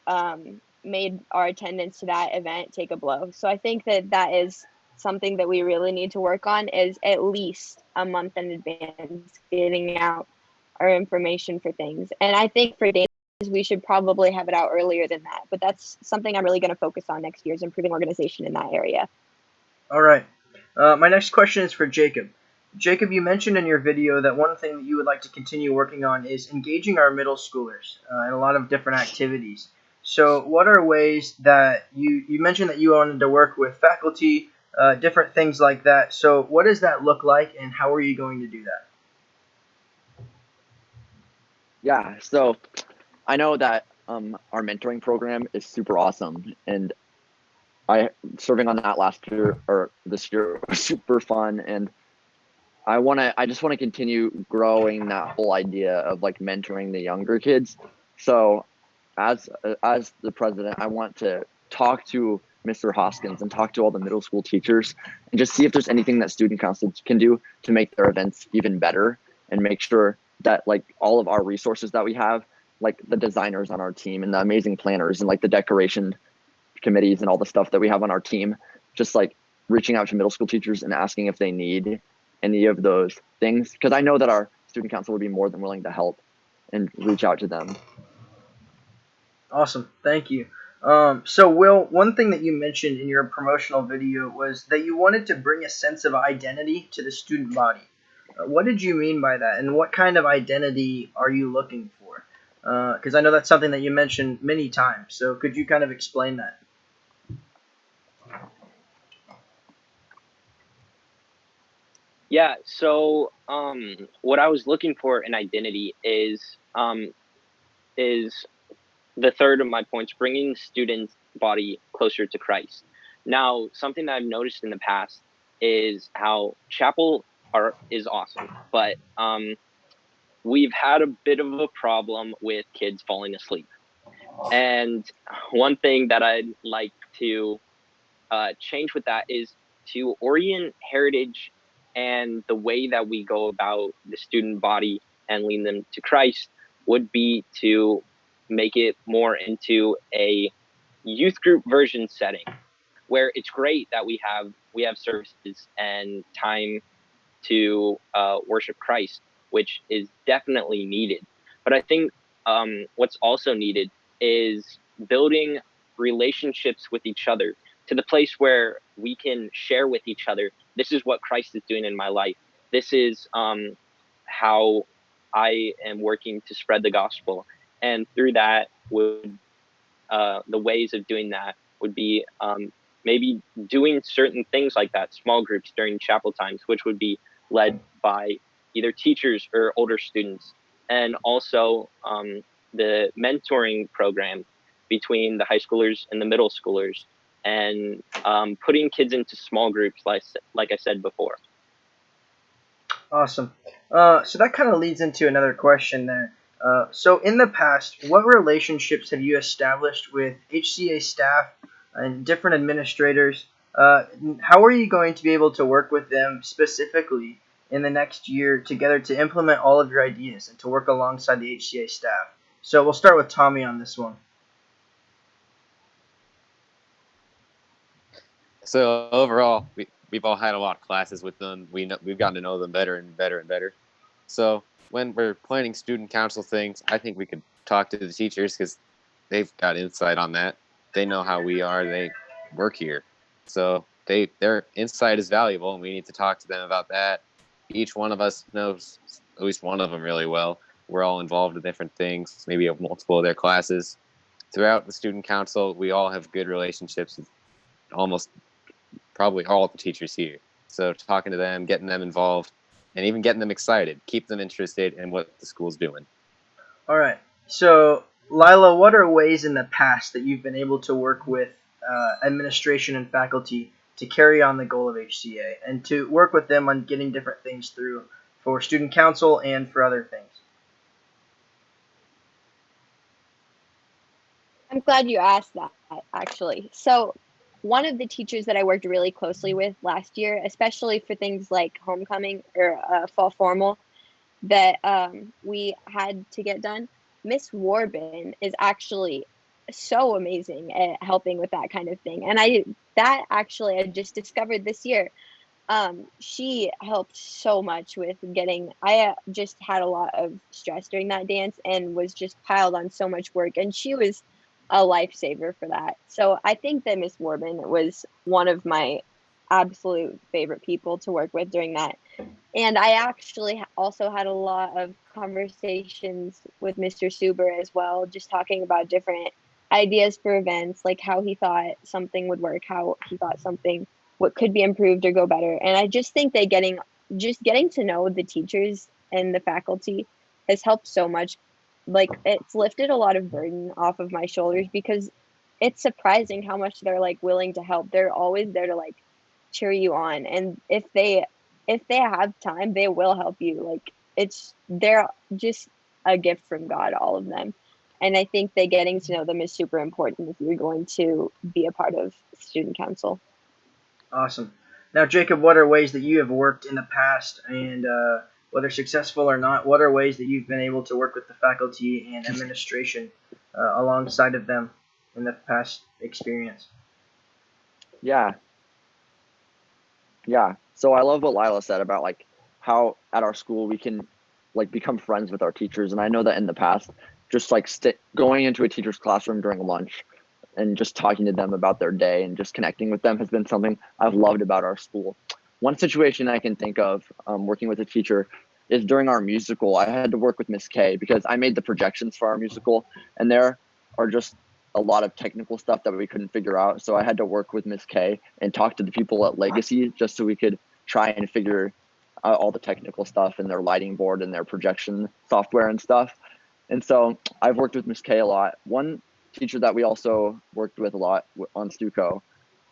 made our attendance to that event take a blow. So I think that that is something that we really need to work on, is at least a month in advance getting out our information for things. And I think for days we should probably have it out earlier than that. But that's something I'm really going to focus on next year, is improving organization in that area. All right. My next question is for Jacob. Jacob, you mentioned in your video that one thing that you would like to continue working on is engaging our middle schoolers in a lot of different activities. So what are ways that you mentioned that you wanted to work with faculty, different things like that. So what does that look like, and how are you going to do that? Yeah, so I know that our mentoring program is super awesome, and I serving on that last year or this year was super fun, and I just want to continue growing that whole idea of like mentoring the younger kids. So as the president, I want to talk to Mr. Hoskins and talk to all the middle school teachers and just see if there's anything that student council can do to make their events even better, and make sure that like all of our resources that we have, like the designers on our team and the amazing planners and like the decoration committees and all the stuff that we have on our team, just like reaching out to middle school teachers and asking if they need any of those things, because I know that our student council would be more than willing to help and reach out to them. Awesome. Thank you. So, Will, one thing that you mentioned in your promotional video was that you wanted to bring a sense of identity to the student body. What did you mean by that, and what kind of identity are you looking for? Because I know that's something that you mentioned many times. So, could you kind of explain that? Yeah, so what I was looking for in identity is the third of my points, bringing the student body closer to Christ. Now, something that I've noticed in the past is how chapel art is awesome, but we've had a bit of a problem with kids falling asleep. And one thing that I'd like to change with that is to orient heritage and the way that we go about the student body and lead them to Christ would be to make it more into a youth group version setting, where it's great that we have services and time to worship Christ, which is definitely needed. But I think what's also needed is building relationships with each other to the place where we can share with each other, this is what Christ is doing in my life. This is how I am working to spread the gospel. And through that would the ways of doing that would be maybe doing certain things like that, small groups during chapel times, which would be led by either teachers or older students, and also the mentoring program between the high schoolers and the middle schoolers, and putting kids into small groups, like I said before. Awesome. So that kind of leads into another question there. So in the past, what relationships have you established with HCA staff and different administrators? How are you going to be able to work with them specifically in the next year together to implement all of your ideas and to work alongside the HCA staff? So we'll start with Tommy on this one. So overall, we've all had a lot of classes with them. We've gotten to know them better and better and better. So when we're planning student council things, I think we could talk to the teachers because they've got insight on that. They know how we are. They work here, so their insight is valuable, and we need to talk to them about that. Each one of us knows at least one of them really well. We're all involved in different things. Maybe have multiple of their classes. Throughout the student council, we all have good relationships with almost probably all of the teachers here. So talking to them, getting them involved, and even getting them excited, keep them interested in what the school's doing. All right. So Lila, what are ways in the past that you've been able to work with administration and faculty to carry on the goal of HCA and to work with them on getting different things through for student council and for other things? I'm glad you asked that, actually. So, one of the teachers that I worked really closely with last year, especially for things like homecoming or fall formal, that we had to get done, Miss Warbin is actually so amazing at helping with that kind of thing. And I just discovered this year. She helped so much with getting. I just had a lot of stress during that dance and was just piled on so much work, and she was a lifesaver for that. So I think that Miss Warbin was one of my absolute favorite people to work with during that. And I actually also had a lot of conversations with Mr. Suber as well, just talking about different ideas for events, like how he thought something would work, how he thought something what could be improved or go better. And I just think that getting to know the teachers and the faculty has helped so much. Like it's lifted a lot of burden off of my shoulders because it's surprising how much they're like willing to help. They're always there to like cheer you on. And if they have time, they will help you. Like they're just a gift from God, all of them. And I think that getting to know them is super important if you're going to be a part of student council. Awesome. Now, Jacob, what are ways that you have worked in the past, and whether successful or not, what are ways that you've been able to work with the faculty and administration alongside of them in the past experience? Yeah. Yeah. So I love what Lila said about like how at our school we can like become friends with our teachers. And I know that in the past, just like going into a teacher's classroom during lunch and just talking to them about their day and just connecting with them has been something I've loved about our school. One situation I can think of working with a teacher is during our musical. I had to work with Miss K because I made the projections for our musical, and there are just a lot of technical stuff that we couldn't figure out. So I had to work with Miss K and talk to the people at Legacy just so we could try and figure out all the technical stuff and their lighting board and their projection software and stuff. And so I've worked with Miss K a lot. One teacher that we also worked with a lot on Stuco,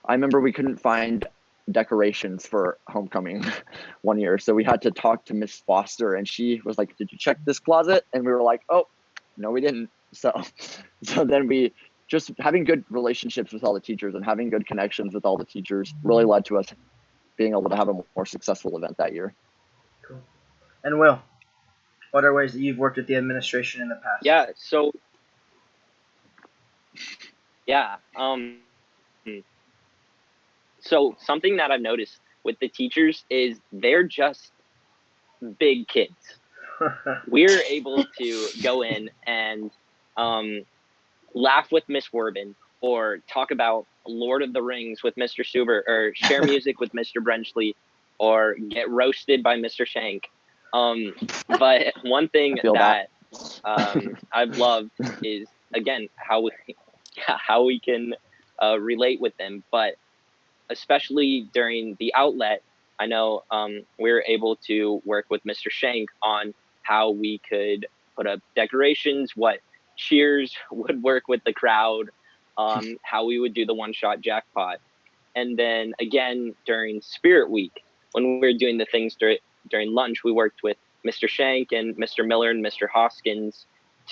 I remember we couldn't find decorations for homecoming one year. So we had to talk to Miss Foster, and she was like, "Did you check this closet?" And we were like, "Oh, no, we didn't." So then we just having good relationships with all the teachers and having good connections with all the teachers really led to us being able to have a more successful event that year. Cool. And Will, what are ways that you've worked with the administration in the past? Yeah. So yeah. So something that I've noticed with the teachers is they're just big kids. We're able to go in and laugh with Miss Warbin, or talk about Lord of the Rings with Mr. Suber, or share music with Mr. Brenchley, or get roasted by Mr. Shank. But one thing that I've loved is, again, how we can relate with them. But especially during the outlet, I know we were able to work with Mr. Shank on how we could put up decorations, what cheers would work with the crowd, how we would do the one-shot jackpot. And then again, during Spirit Week, when we were doing the things during lunch, we worked with Mr. Shank and Mr. Miller and Mr. Hoskins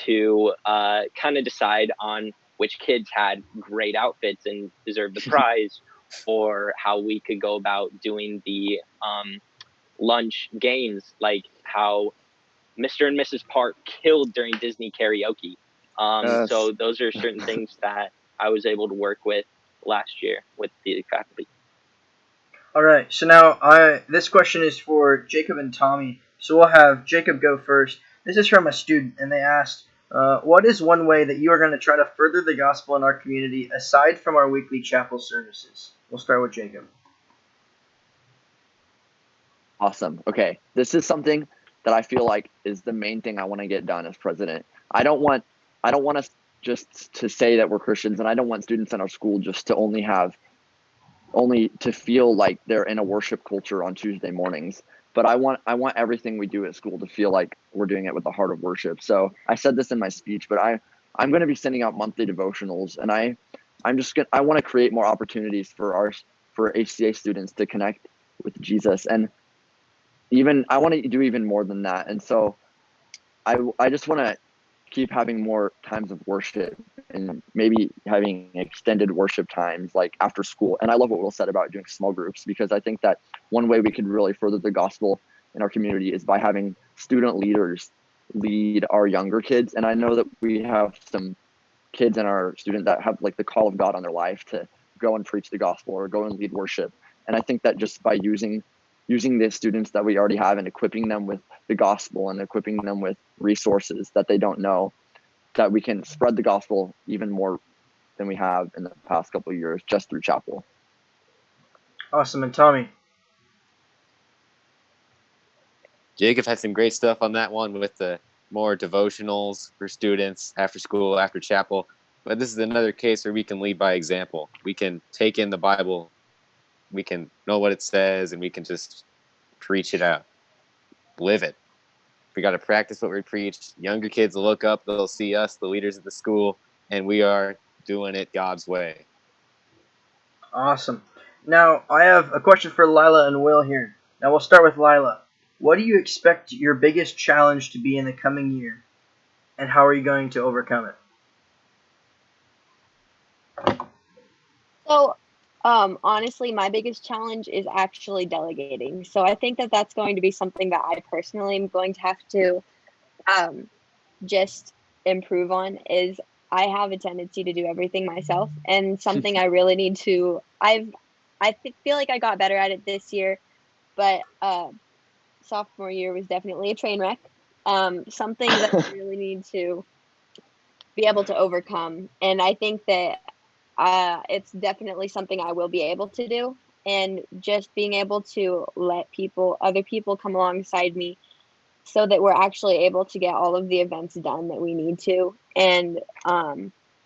to kind of decide on which kids had great outfits and deserved the prize, or how we could go about doing the lunch games, like how Mr. and Mrs. Park killed during Disney karaoke. Yes. So those are certain things that I was able to work with last year with the faculty. All right. So now this question is for Jacob and Tommy. So we'll have Jacob go first. This is from a student, and they asked, what is one way that you are going to try to further the gospel in our community aside from our weekly chapel services? We'll start with Jacob. Awesome. Okay. This is something that I feel like is the main thing I want to get done as president. I don't want us just to say that we're Christians, and I don't want students in our school just to only to feel like they're in a worship culture on Tuesday mornings. But I want everything we do at school to feel like we're doing it with the heart of worship. So I said this in my speech, but I I'm going to be sending out monthly devotionals, and I want to create more opportunities for HCA students to connect with Jesus, and even I want to do even more than that. And so I just want to keep having more times of worship and maybe having extended worship times like after school. And I love what Will said about doing small groups, because I think that one way we could really further the gospel in our community is by having student leaders lead our younger kids. And I know that we have some kids in our student that have like the call of God on their life to go and preach the gospel or go and lead worship. And I think that just by using the students that we already have and equipping them with the gospel and equipping them with resources that they don't know, that we can spread the gospel even more than we have in the past couple of years just through chapel. Awesome. And Tommy? Jacob had some great stuff on that one with the more devotionals for students after school, after chapel. But this is another case where we can lead by example. We can take in the Bible, we can know what it says, and we can just preach it out. Live it. We got to practice what we preach. Younger kids will look up, they'll see us, the leaders of the school, and we are doing it God's way. Awesome. Now, I have a question for Lila and Will here. Now, we'll start with Lila. What do you expect your biggest challenge to be in the coming year, and how are you going to overcome it? So, honestly, my biggest challenge is actually delegating. So I think that that's going to be something that I personally am going to have to just improve on. Is I have a tendency to do everything myself, and something I really need to. Feel like I got better at it this year, but sophomore year was definitely a train wreck. Something that I really need to be able to overcome, and I think that it's definitely something I will be able to do. And just being able to let other people come alongside me so that we're actually able to get all of the events done that we need to. And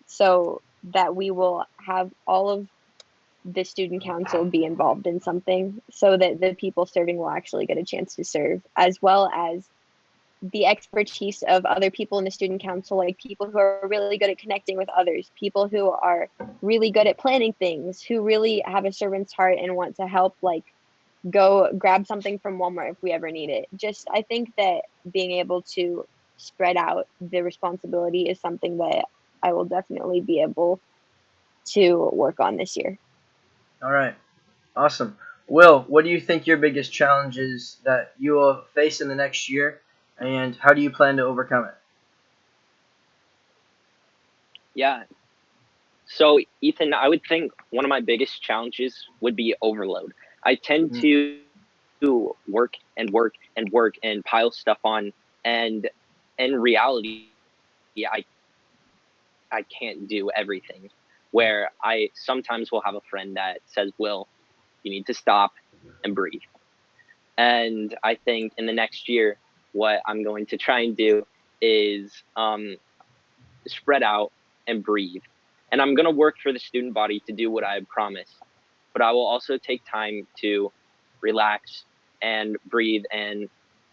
so that we will have all of the student council be involved in something so that the people serving will actually get a chance to serve, as well as the expertise of other people in the student council, like people who are really good at connecting with others, people who are really good at planning things, who really have a servant's heart and want to help, like go grab something from Walmart if we ever need it. Just, I think that being able to spread out the responsibility is something that I will definitely be able to work on this year. All right. Awesome. Will, what do you think your biggest challenge is that you will face in the next year, and how do you plan to overcome it? Yeah. So, Ethan, I would think one of my biggest challenges would be overload. I tend to work and work and work and pile stuff on, and in reality, I can't do everything. Where I sometimes will have a friend that says, "Will, you need to stop and breathe." And I think in the next year, what I'm going to try and do is spread out and breathe. And I'm going to work for the student body to do what I promised. But I will also take time to relax and breathe and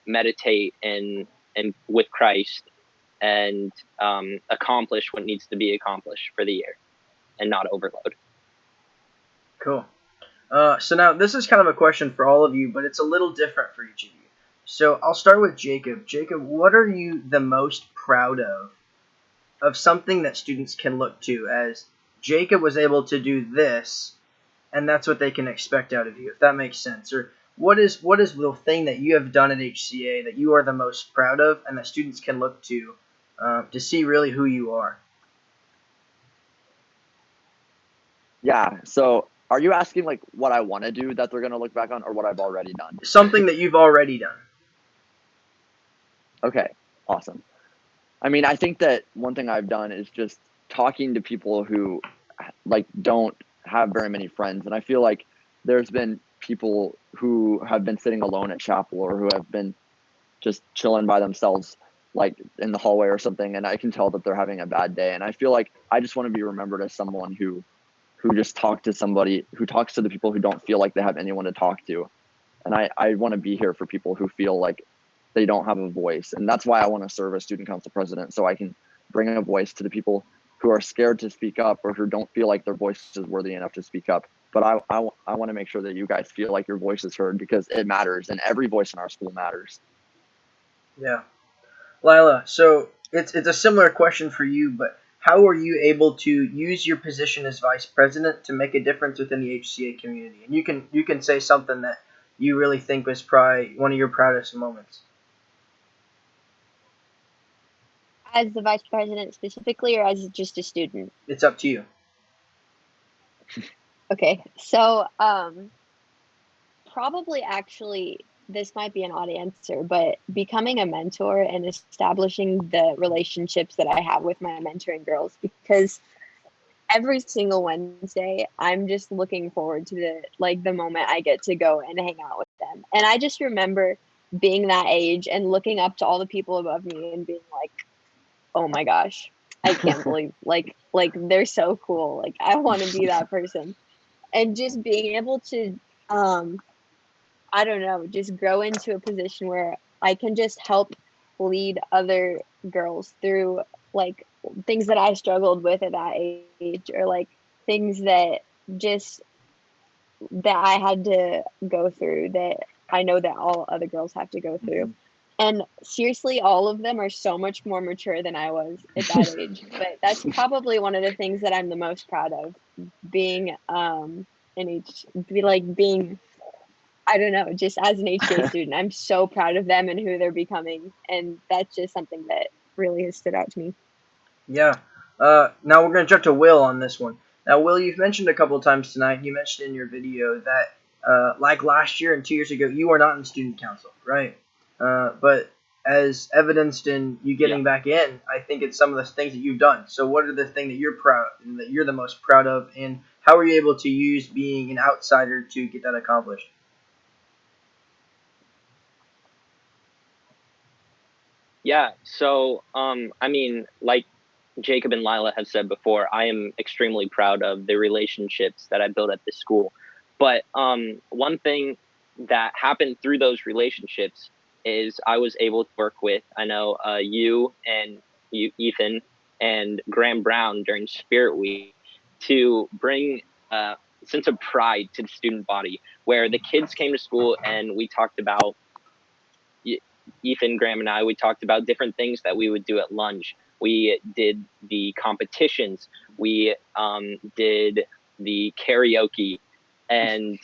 meditate and with Christ and accomplish what needs to be accomplished for the year and not overload. Cool. So now this is kind of a question for all of you, but it's a little different for each of you. So I'll start with Jacob. Jacob, what are you the most proud of something that students can look to as Jacob was able to do this, and that's what they can expect out of you, if that makes sense? Or what is the thing that you have done at HCA that you are the most proud of and that students can look to see really who you are? Yeah. So are you asking like what I want to do that they're going to look back on, or what I've already done? Something that you've already done. Okay. Awesome. I mean, I think that one thing I've done is just talking to people who like don't have very many friends. And I feel like there's been people who have been sitting alone at chapel or who have been just chilling by themselves, like in the hallway or something. And I can tell that they're having a bad day. And I feel like I just want to be remembered as someone who just talks to somebody, who talks to the people who don't feel like they have anyone to talk to. And I want to be here for people who feel like they don't have a voice. And that's why I want to serve as student council president, so I can bring a voice to the people who are scared to speak up or who don't feel like their voice is worthy enough to speak up. But I want to make sure that you guys feel like your voice is heard, because it matters, and every voice in our school matters. Yeah. Lila, so it's a similar question for you, but how are you able to use your position as vice president to make a difference within the HCA community? And you can say something that you really think was probably one of your proudest moments. As the vice president specifically, or as just a student? It's up to you. Okay, so probably actually this might be an odd answer, but becoming a mentor and establishing the relationships that I have with my mentoring girls, because every single Wednesday I'm just looking forward to the moment I get to go and hang out with them. And I just remember being that age and looking up to all the people above me and being like, oh my gosh, I can't believe like they're so cool. Like I want to be that person. And just being able to I don't know, just grow into a position where I can just help lead other girls through like things that I struggled with at that age, or like things that just that I had to go through that I know that all other girls have to go through. And seriously, all of them are so much more mature than I was at that age. But that's probably one of the things that I'm the most proud of, being being, I don't know, just as an HCA student. I'm so proud of them and who they're becoming. And that's just something that really has stood out to me. Yeah. Now we're going to jump to Will on this one. Now, Will, you've mentioned a couple of times tonight, you mentioned in your video that, like last year and 2 years ago, you were not in student council, right? But as evidenced in you getting back in, I think it's some of the things that you've done. So what are the things that you're the most proud of, and how were you able to use being an outsider to get that accomplished? Yeah, so I mean, like Jacob and Lila have said before, I am extremely proud of the relationships that I built at this school. But one thing that happened through those relationships is I was able to work with, I know you and you, Ethan, and Graham Brown during Spirit Week to bring a sense of pride to the student body, where the kids came to school and we talked about Ethan, Graham, and I, we talked about different things that we would do at lunch. We did the competitions. We did the karaoke, and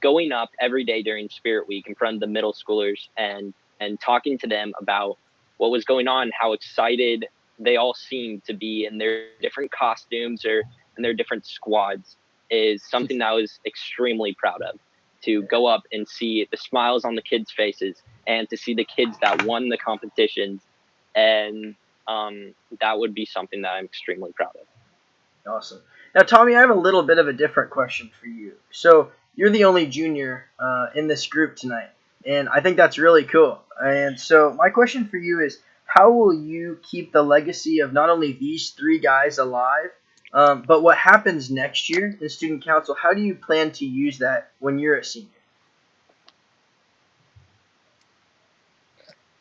going up every day during Spirit Week in front of the middle schoolers and talking to them about what was going on, how excited they all seemed to be in their different costumes or in their different squads, is something that I was extremely proud of. To go up and see the smiles on the kids' faces and to see the kids that won the competitions, and that would be something that I'm extremely proud of. Awesome. Now, Tommy, I have a little bit of a different question for you. So you're the only junior in this group tonight, and I think that's really cool. And so my question for you is, how will you keep the legacy of not only these three guys alive, but what happens next year in student council? How do you plan to use that when you're a senior?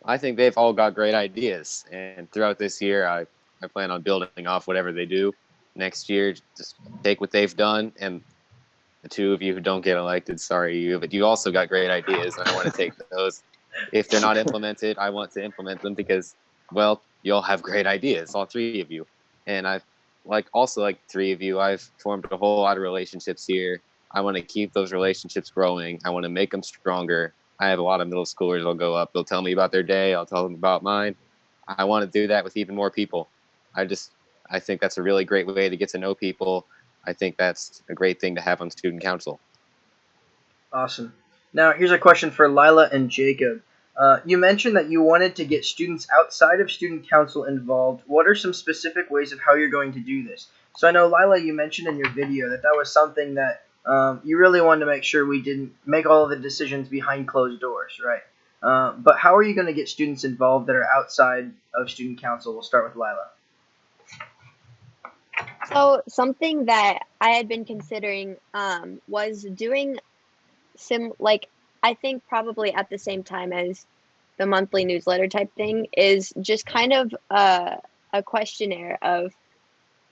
I think they've all got great ideas, and throughout this year, I plan on building off whatever they do. Next year, just take what they've done, and the two of you who don't get elected, sorry you, but you also got great ideas, and I want to take those. If they're not implemented, I want to implement them because, well, you all have great ideas, all three of you. And I've like three of you, I've formed a whole lot of relationships here. I want to keep those relationships growing. I want to make them stronger. I have a lot of middle schoolers that'll go up. They'll tell me about their day. I'll tell them about mine. I want to do that with even more people. I think that's a really great way to get to know people. I think that's a great thing to have on student council. Awesome. Now, here's a question for Lila and Jacob. You mentioned that you wanted to get students outside of student council involved. What are some specific ways of how you're going to do this? So I know, Lila, you mentioned in your video that was something that you really wanted to make sure we didn't make all of the decisions behind closed doors, right? But how are you going to get students involved that are outside of student council? We'll start with Lila. So something that I had been considering was doing I think probably at the same time as the monthly newsletter type thing is just kind of a questionnaire of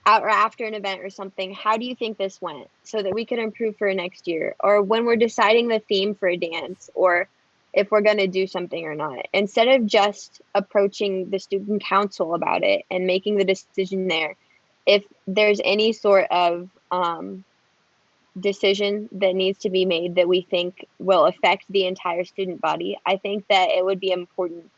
or after an event or something, how do you think this went, so that we can improve for next year, or when we're deciding the theme for a dance, or if we're going to do something or not, instead of just approaching the student council about it and making the decision there. If there's any sort of decision that needs to be made that we think will affect the entire student body, I think that it would be important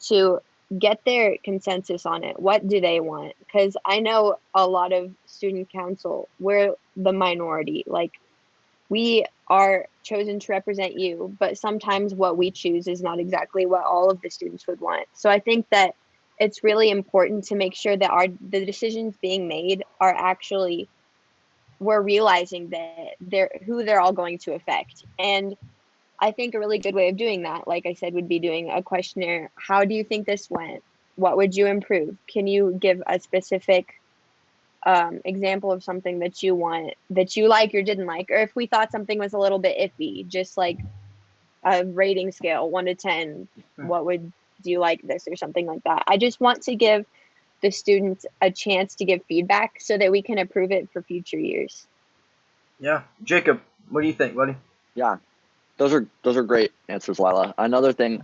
to get their consensus on it. What do they want? Because I know a lot of student council, we're the minority. Like, we are chosen to represent you, but sometimes what we choose is not exactly what all of the students would want. So I think that it's really important to make sure that the decisions being made are actually, we're realizing that they're all going to affect. And I think a really good way of doing that, like I said, would be doing a questionnaire. How do you think this went? What would you improve? Can you give a specific example of something that you want, that you like or didn't like? Or if we thought something was a little bit iffy, just like a rating scale, 1 to 10, what would, do you like this, or something like that? I just want to give the students a chance to give feedback so that we can approve it for future years. Yeah. Jacob, what do you think, buddy? Yeah, those are great answers, Lila. Another thing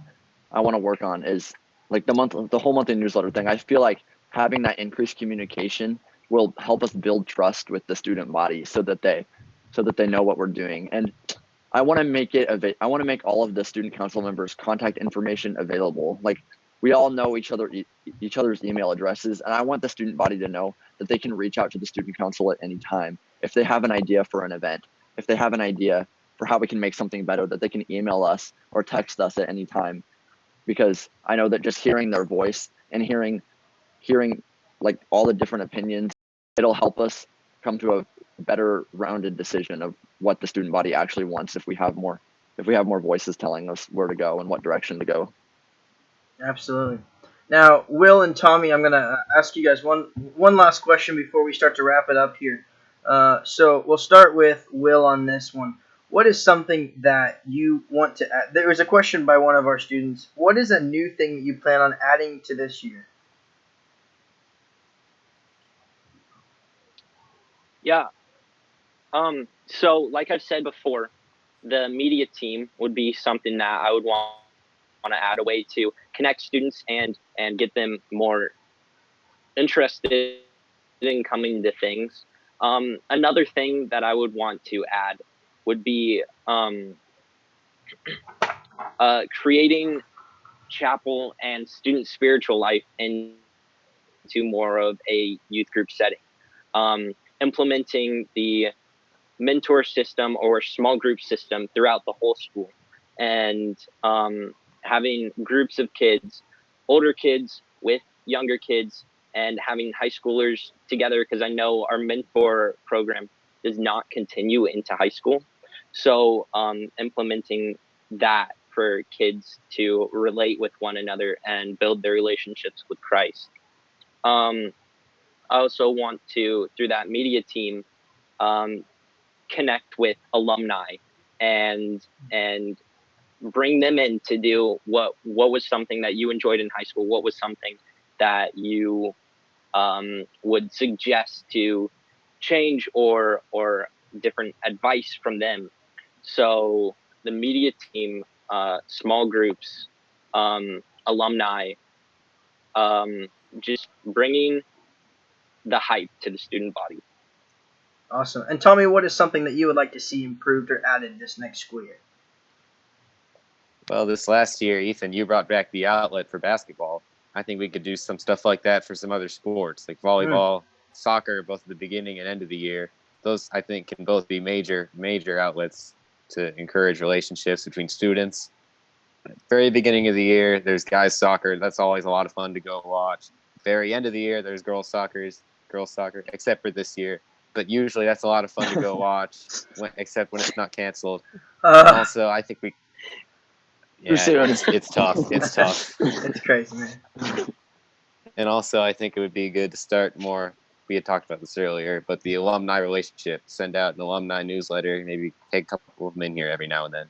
I want to work on is like the whole monthly newsletter thing. I feel like having that increased communication will help us build trust with the student body, so that they know what we're doing. And I want to make all of the student council members' contact information available. Like, we all know each other's email addresses, and I want the student body to know that they can reach out to the student council at any time if they have an idea for an event, if they have an idea for how we can make something better, that they can email us or text us at any time. Because I know that just hearing their voice and hearing like all the different opinions, it'll help us come to a better rounded decision of what the student body actually wants, if we have more voices telling us where to go and what direction to go. Absolutely. Now, Will and Tommy, I'm gonna ask you guys one last question before we start to wrap it up here. So we'll start with Will on this one. What is something that you want to add? There was a question by one of our students. What is a new thing that you plan on adding to this year? Yeah. So like I've said before, the media team would be something that I would want to add, a way to connect students and get them more interested in coming to things. Another thing that I would want to add would be creating chapel and student spiritual life into more of a youth group setting. Implementing the mentor system or small group system throughout the whole school, and having groups of kids, older kids with younger kids, and having high schoolers together, because I know our mentor program does not continue into high school. So implementing that for kids to relate with one another and build their relationships with Christ. I also want to, through that media team, connect with alumni and bring them in to do what was something that you enjoyed in high school, what was something that you would suggest to change, or different advice from them. So the media team, small groups, alumni, just bringing the hype to the student body. Awesome. And Tommy, what is something that you would like to see improved or added this next school year? Well, this last year, Ethan, you brought back the outlet for basketball. I think we could do some stuff like that for some other sports, like volleyball, soccer, both at the beginning and end of the year. Those, I think, can both be major outlets to encourage relationships between students. At the very beginning of the year, there's guys soccer. That's always a lot of fun to go watch. Very end of the year, there's girls soccer, except for this year. But usually that's a lot of fun to go watch, except when it's not canceled. And also, I think it's tough. It's tough. It's crazy, man. And also, I think it would be good to start more. We had talked about this earlier, but the alumni relationship, send out an alumni newsletter, maybe take a couple of them in here every now and then.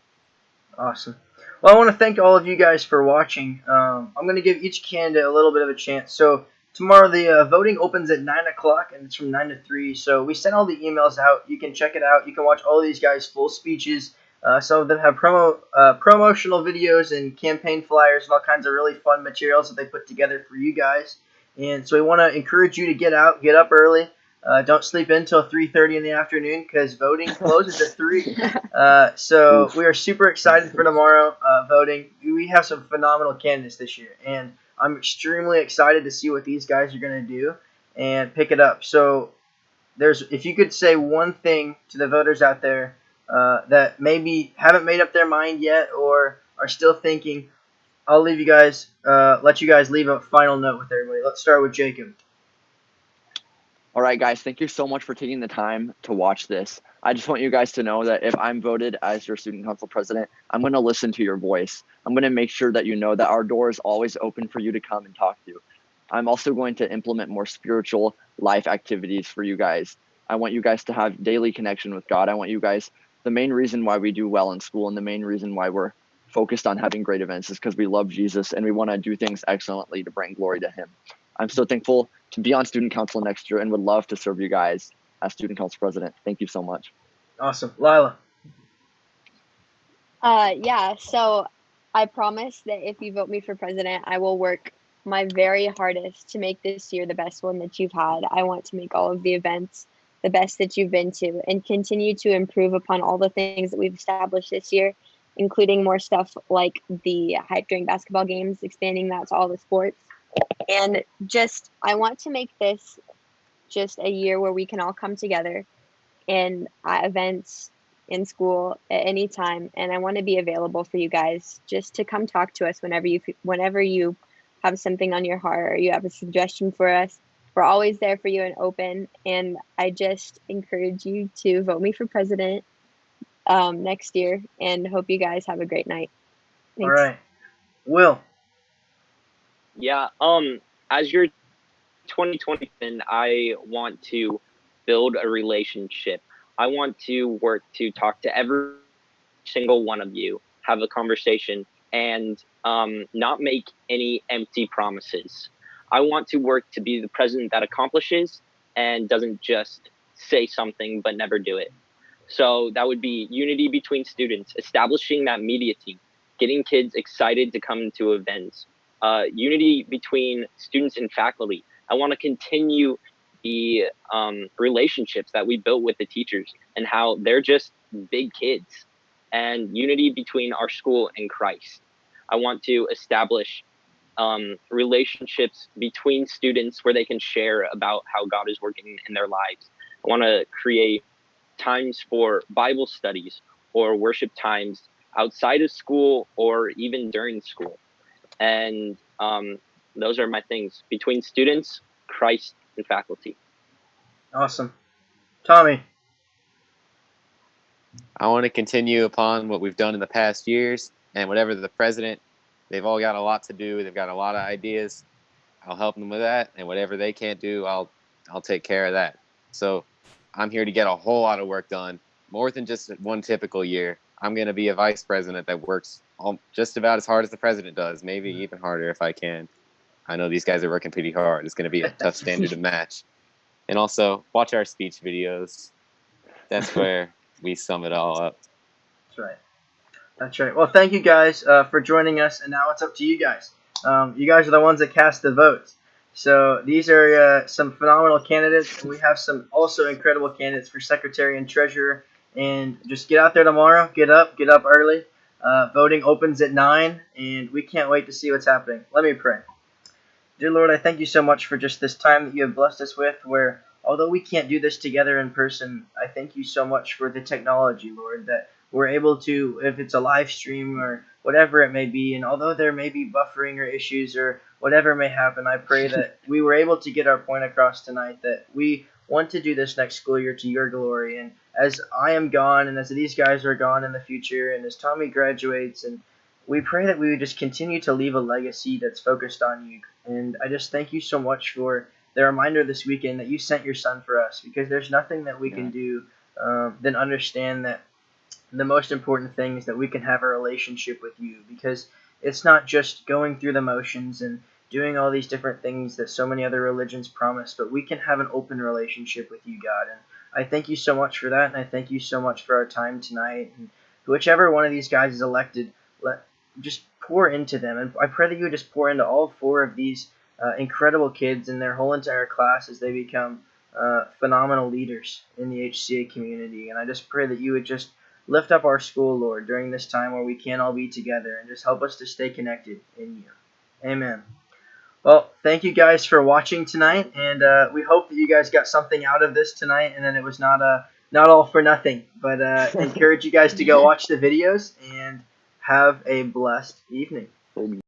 Awesome. Well, I want to thank all of you guys for watching. I'm going to give each candidate a little bit of a chance. So tomorrow the voting opens at 9 o'clock, and it's from 9 to 3. So we sent all the emails out. You can check it out. You can watch all these guys' full speeches. Some of them have promotional videos and campaign flyers and all kinds of really fun materials that they put together for you guys. And so we want to encourage you to get out, get up early. Don't sleep in until 3:30 in the afternoon because voting closes at 3. So Oof. we are super excited for tomorrow voting. We have some phenomenal candidates this year, and I'm extremely excited to see what these guys are going to do and pick it up. So if you could say one thing to the voters out there that maybe haven't made up their mind yet or are still thinking, I'll leave you guys, let you guys leave a final note with everybody. Let's start with Jacob. All right, guys, thank you so much for taking the time to watch this. I just want you guys to know that if I'm voted as your student council president, I'm going to listen to your voice. I'm going to make sure that you know that our door is always open for you to come and talk to. I'm also going to implement more spiritual life activities for you guys. I want you guys to have daily connection with God. I want you guys, the main reason why we do well in school and the main reason why we're focused on having great events is because we love Jesus and we want to do things excellently to bring glory to him. I'm so thankful to be on student council next year and would love to serve you guys as student council president. Thank you so much. Awesome. Lila. Yeah, so I promise that if you vote me for president, I will work my very hardest to make this year the best one that you've had. I want to make all of the events the best that you've been to and continue to improve upon all the things that we've established this year, including more stuff like the hype during basketball games, expanding that to all the sports. And just, I want to make this just a year where we can all come together in events in school at any time, and I want to be available for you guys just to come talk to us whenever you have something on your heart or you have a suggestion for us. We're always there for you and open, and I just encourage you to vote me for president next year, and hope you guys have a great night. All Thanks. right. Will. Yeah. As your 2020, I want to build a relationship. I want to work to talk to every single one of you, have a conversation, and not make any empty promises. I want to work to be the president that accomplishes and doesn't just say something but never do it. So that would be unity between students, establishing that media team, getting kids excited to come to events, unity between students and faculty. I want to continue the relationships that we built with the teachers and how they're just big kids, and unity between our school and Christ. I want to establish relationships between students where they can share about how God is working in their lives. I want to create times for Bible studies or worship times outside of school or even during school. And those are my things between students, Christ, and faculty. Awesome. Tommy. I want to continue upon what we've done in the past years, and whatever the president, they've all got a lot to do. They've got a lot of ideas. I'll help them with that, and whatever they can't do, I'll take care of that. So I'm here to get a whole lot of work done, more than just one typical year. I'm going to be a vice president that works just about as hard as the president does, maybe even harder if I can. I know these guys are working pretty hard. It's going to be a tough standard to match. And also, watch our speech videos. That's where we sum it all up. That's right. That's right. Well, thank you guys for joining us, and now it's up to you guys. You guys are the ones that cast the votes. So these are some phenomenal candidates, and we have some also incredible candidates for secretary and treasurer. And just get out there tomorrow. Get up early. Voting opens at 9, and we can't wait to see what's happening. Let me pray. Dear Lord, I thank you so much for just this time that you have blessed us with, where although we can't do this together in person, I thank you so much for the technology, Lord, that we're able to, if it's a live stream or whatever it may be, and although there may be buffering or issues or whatever may happen, I pray that we were able to get our point across tonight, that we want to do this next school year to your glory. And as I am gone, and as these guys are gone in the future, and as Tommy graduates, and we pray that we would just continue to leave a legacy that's focused on you. And I just thank you so much for the reminder this weekend that you sent your son for us, because there's nothing that we can do than understand that the most important thing is that we can have a relationship with you, because it's not just going through the motions and doing all these different things that so many other religions promise, but we can have an open relationship with you, God. And I thank you so much for that, and I thank you so much for our time tonight. And whichever one of these guys is elected, just pour into them. And I pray that you would just pour into all 4 of these incredible kids and their whole entire class as they become phenomenal leaders in the HCA community. And I just pray that you would just lift up our school, Lord, during this time where we can't all be together, and just help us to stay connected in you. Amen. Well, thank you guys for watching tonight, and we hope that you guys got something out of this tonight, and then it was not all for nothing. But encourage you guys to go watch the videos, and have a blessed evening.